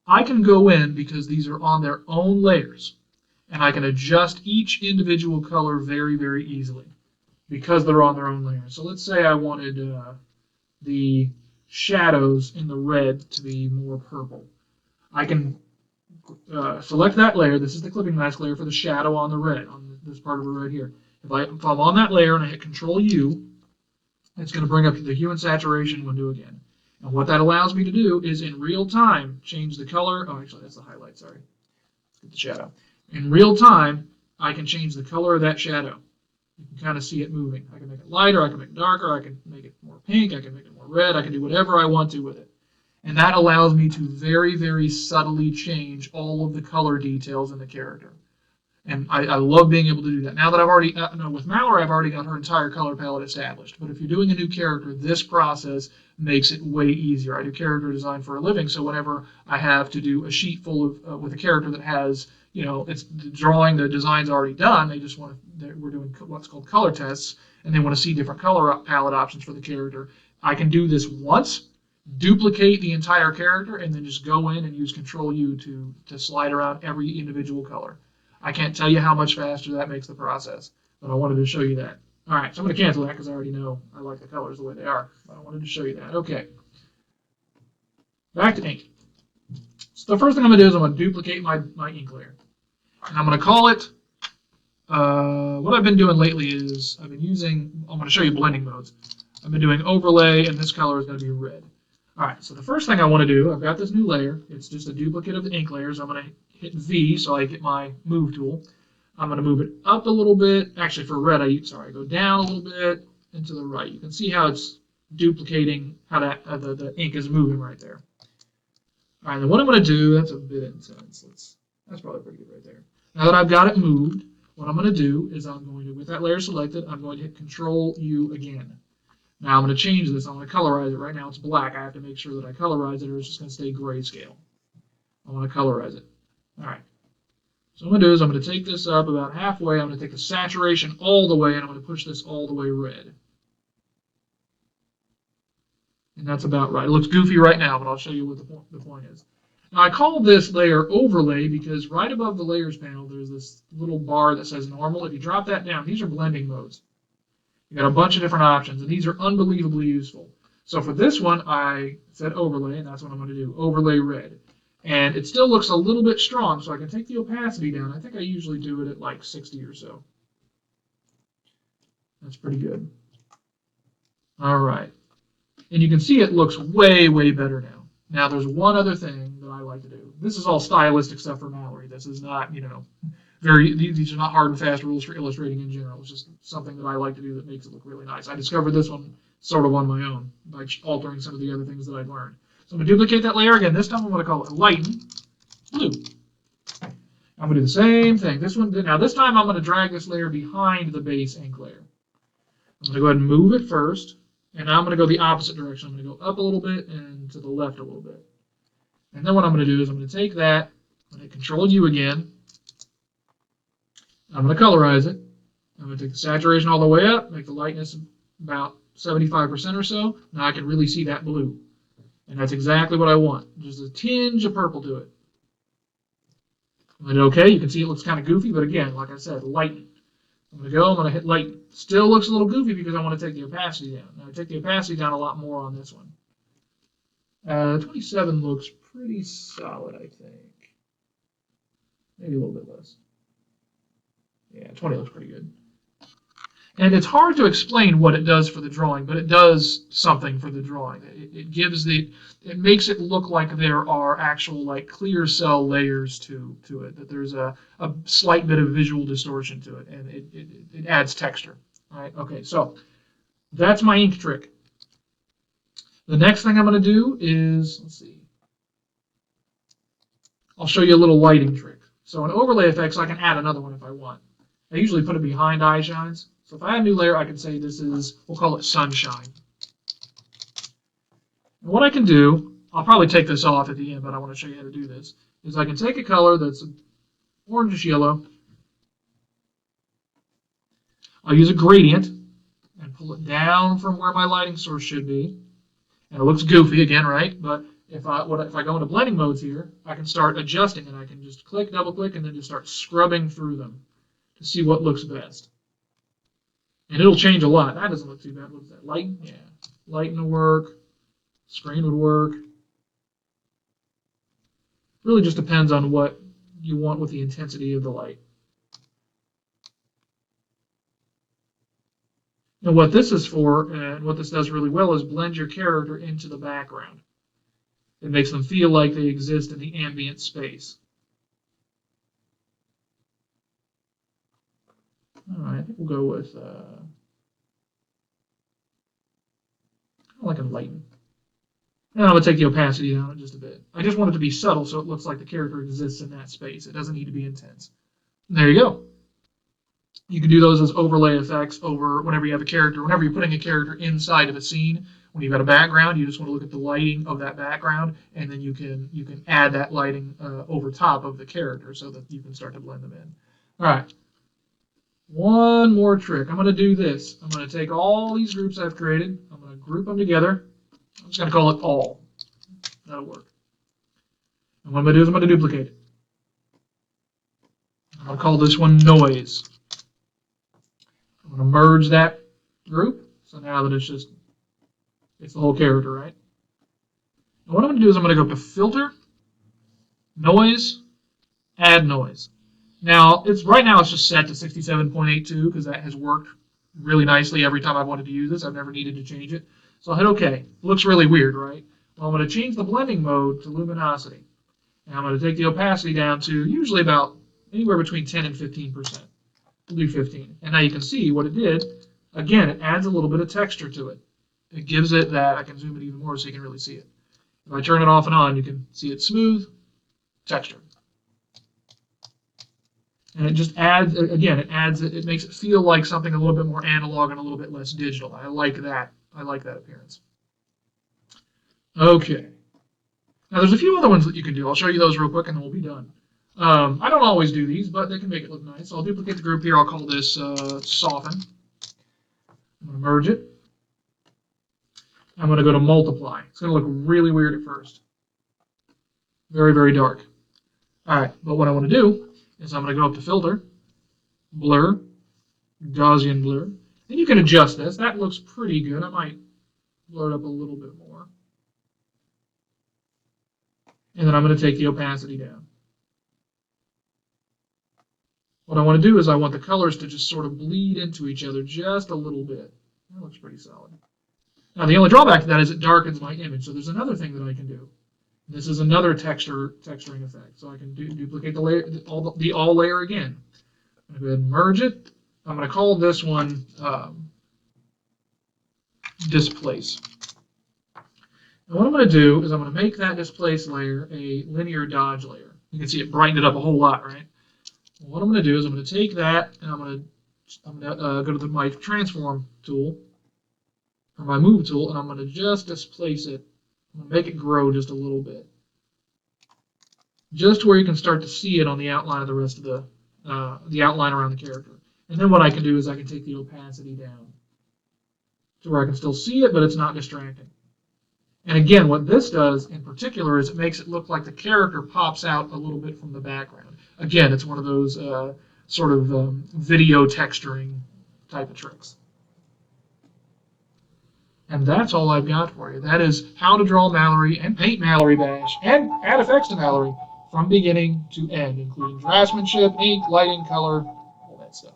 I can go in because these are on their own layers. And I can adjust each individual color very, very easily because they're on their own layer. So let's say I wanted the shadows in the red to be more purple. I can select that layer. This is the clipping mask layer for the shadow on the red, on this part of the red here. If I'm on that layer and I hit Control U, it's going to bring up the hue and saturation window again. And what that allows me to do is in real time change the color. Oh, actually, that's the highlight. Sorry. Let's get the shadow. In real time, I can change the color of that shadow. You can kind of see it moving. I can make it lighter, I can make it darker, I can make it more pink, I can make it more red, I can do whatever I want to with it. And that allows me to very, very subtly change all of the color details in the character. And I love being able to do that. Now that I've already, with Mallory, I've already got her entire color palette established. But if you're doing a new character, this process makes it way easier. I do character design for a living, so whenever I have to do a sheet full of, with a character that has, you know, it's the drawing, the design's already done. They just want to, we're doing what's called color tests, and they want to see different color palette options for the character. I can do this once, duplicate the entire character, and then just go in and use Control U to slide around every individual color. I can't tell you how much faster that makes the process, but I wanted to show you that. All right, so I'm going to cancel that because I already know I like the colors the way they are. But I wanted to show you that. Okay. Back to ink. So the first thing I'm going to do is I'm going to duplicate my ink layer. And I'm going to call it, what I've been doing lately is I've been using, I'm going to show you blending modes. I've been doing overlay, and this color is going to be red. All right, so the first thing I want to do, I've got this new layer. It's just a duplicate of the ink layers. I'm going to hit V so I get my move tool. I'm going to move it up a little bit. Actually, for red, I go down a little bit and to the right. You can see how it's duplicating how that the ink is moving right there. All right, then what I'm going to do, that's a bit intense. That's probably pretty good right there. Now that I've got it moved, what I'm going to do is I'm going to, with that layer selected, I'm going to hit Control U again. Now I'm going to change this. I'm going to colorize it. Right now it's black. I have to make sure that I colorize it or it's just going to stay grayscale. I want to colorize it. All right. So what I'm going to do is I'm going to take this up about halfway. I'm going to take the saturation all the way, and I'm going to push this all the way red. And that's about right. It looks goofy right now, but I'll show you what the point is. Now I call this layer overlay because right above the layers panel there's this little bar that says normal. If you drop that down, these are blending modes. You got a bunch of different options, and these are unbelievably useful. So for this one, I said overlay, and that's what I'm going to do, overlay red. And it still looks a little bit strong, so I can take the opacity down. I think I usually do it at like 60 or so. That's pretty good. All right. And you can see it looks way, way better now. Now there's one other thing that I like to do. This is all stylistic stuff for Mallory. This is not, you know, these are not hard and fast rules for illustrating in general. It's just something that I like to do that makes it look really nice. I discovered this one sort of on my own by altering some of the other things that I'd learned. So I'm going to duplicate that layer again. This time I'm going to call it Lighten Blue. I'm going to do the same thing. Now this time I'm going to drag this layer behind the base ink layer. I'm going to go ahead and move it first. And now I'm going to go the opposite direction. I'm going to go up a little bit and to the left a little bit. And then what I'm going to do is I'm going to take that, I'm going to Control U again. I'm going to colorize it. I'm going to take the saturation all the way up, make the lightness about 75% or so. Now I can really see that blue. And that's exactly what I want. Just a tinge of purple to it. I'm going to hit OK. You can see it looks kind of goofy, but again, like I said, lighten. I'm going to hit lighten. Still looks a little goofy because I want to take the opacity down. Now I take the opacity down a lot more on this one. 27 looks pretty solid, I think. Maybe a little bit less. Yeah, 20 looks pretty good. And it's hard to explain what it does for the drawing, but it does something for the drawing. It makes it look like there are actual like clear cell layers to it, that there's a slight bit of visual distortion to it, and it adds texture. All right, okay, so that's my ink trick. The next thing I'm going to do is, let's see, I'll show you a little lighting trick. So in overlay effects, I can add another one if I want. I usually put it behind eye shines. So if I add a new layer, I can say this is, we'll call it sunshine. And what I can do, I'll probably take this off at the end, but I want to show you how to do this, is I can take a color that's orangish yellow. I'll use a gradient and pull it down from where my lighting source should be. And it looks goofy again, right? But if I go into blending modes here, I can start adjusting, and I can just click, double click, and then just start scrubbing through them to see what looks best. And it'll change a lot. That doesn't look too bad. What is that? Lighten? Yeah. Lighten will work. Screen would work. Really just depends on what you want with the intensity of the light. And what this is for, and what this does really well, is blend your character into the background. It makes them feel like they exist in the ambient space. All right, I think we'll go with kind of like a lighten. And I'm going to take the opacity down just a bit. I just want it to be subtle so it looks like the character exists in that space. It doesn't need to be intense. And there you go. You can do those as overlay effects over whenever you have a character. Whenever you're putting a character inside of a scene, when you've got a background, you just want to look at the lighting of that background, and then you can add that lighting over top of the character so that you can start to blend them in. All right. One more trick. I'm going to do this. I'm going to take all these groups I've created. I'm going to group them together. I'm just going to call it all. That'll work. And what I'm going to do is I'm going to duplicate it. I'm going to call this one noise. I'm going to merge that group. So now that it's the whole character, right? And what I'm going to do is I'm going to go up to Filter, Noise, Add Noise. Now, right now it's just set to 67.82 because that has worked really nicely every time I've wanted to use this. I've never needed to change it. So I'll hit OK. It looks really weird, right? Well, I'm going to change the blending mode to luminosity. And I'm going to take the opacity down to usually about anywhere between 10 and 15%. We'll do 15. And now you can see what it did. Again, it adds a little bit of texture to it. It gives it that. I can zoom it even more so you can really see it. If I turn it off and on, you can see it smooth, texture. And it just adds, again, it makes it feel like something a little bit more analog and a little bit less digital. I like that. I like that appearance. Okay. Now there's a few other ones that you can do. I'll show you those real quick and then we'll be done. I don't always do these, but they can make it look nice. So I'll duplicate the group here. I'll call this Soften. I'm going to merge it. I'm going to go to Multiply. It's going to look really weird at first. Very, very dark. All right, but what I want to do is I'm going to go up to Filter, Blur, Gaussian Blur. And you can adjust this. That looks pretty good. I might blur it up a little bit more. And then I'm going to take the opacity down. What I want to do is I want the colors to just sort of bleed into each other just a little bit. That looks pretty solid. Now, the only drawback to that is it darkens my image. So there's another thing that I can do. This is another texturing effect. So I can duplicate the layer, the all layer again. I'm going to go ahead and merge it. I'm going to call this one Displace. And what I'm going to do is I'm going to make that Displace layer a linear dodge layer. You can see it brightened it up a whole lot, right? Well, what I'm going to do is I'm going to take that and I'm going to go to my Transform tool, or my Move tool, and I'm going to just displace it. I'm going to make it grow just a little bit. Just where you can start to see it on the outline of the rest of the outline around the character. And then what I can do is I can take the opacity down to where I can still see it, but it's not distracting. And again, what this does in particular is it makes it look like the character pops out a little bit from the background. Again, it's one of those sort of video texturing type of tricks. And that's all I've got for you. That is how to draw Mallory and paint Mallory Bash and add effects to Mallory from beginning to end, including draftsmanship, ink, lighting, color, all that stuff.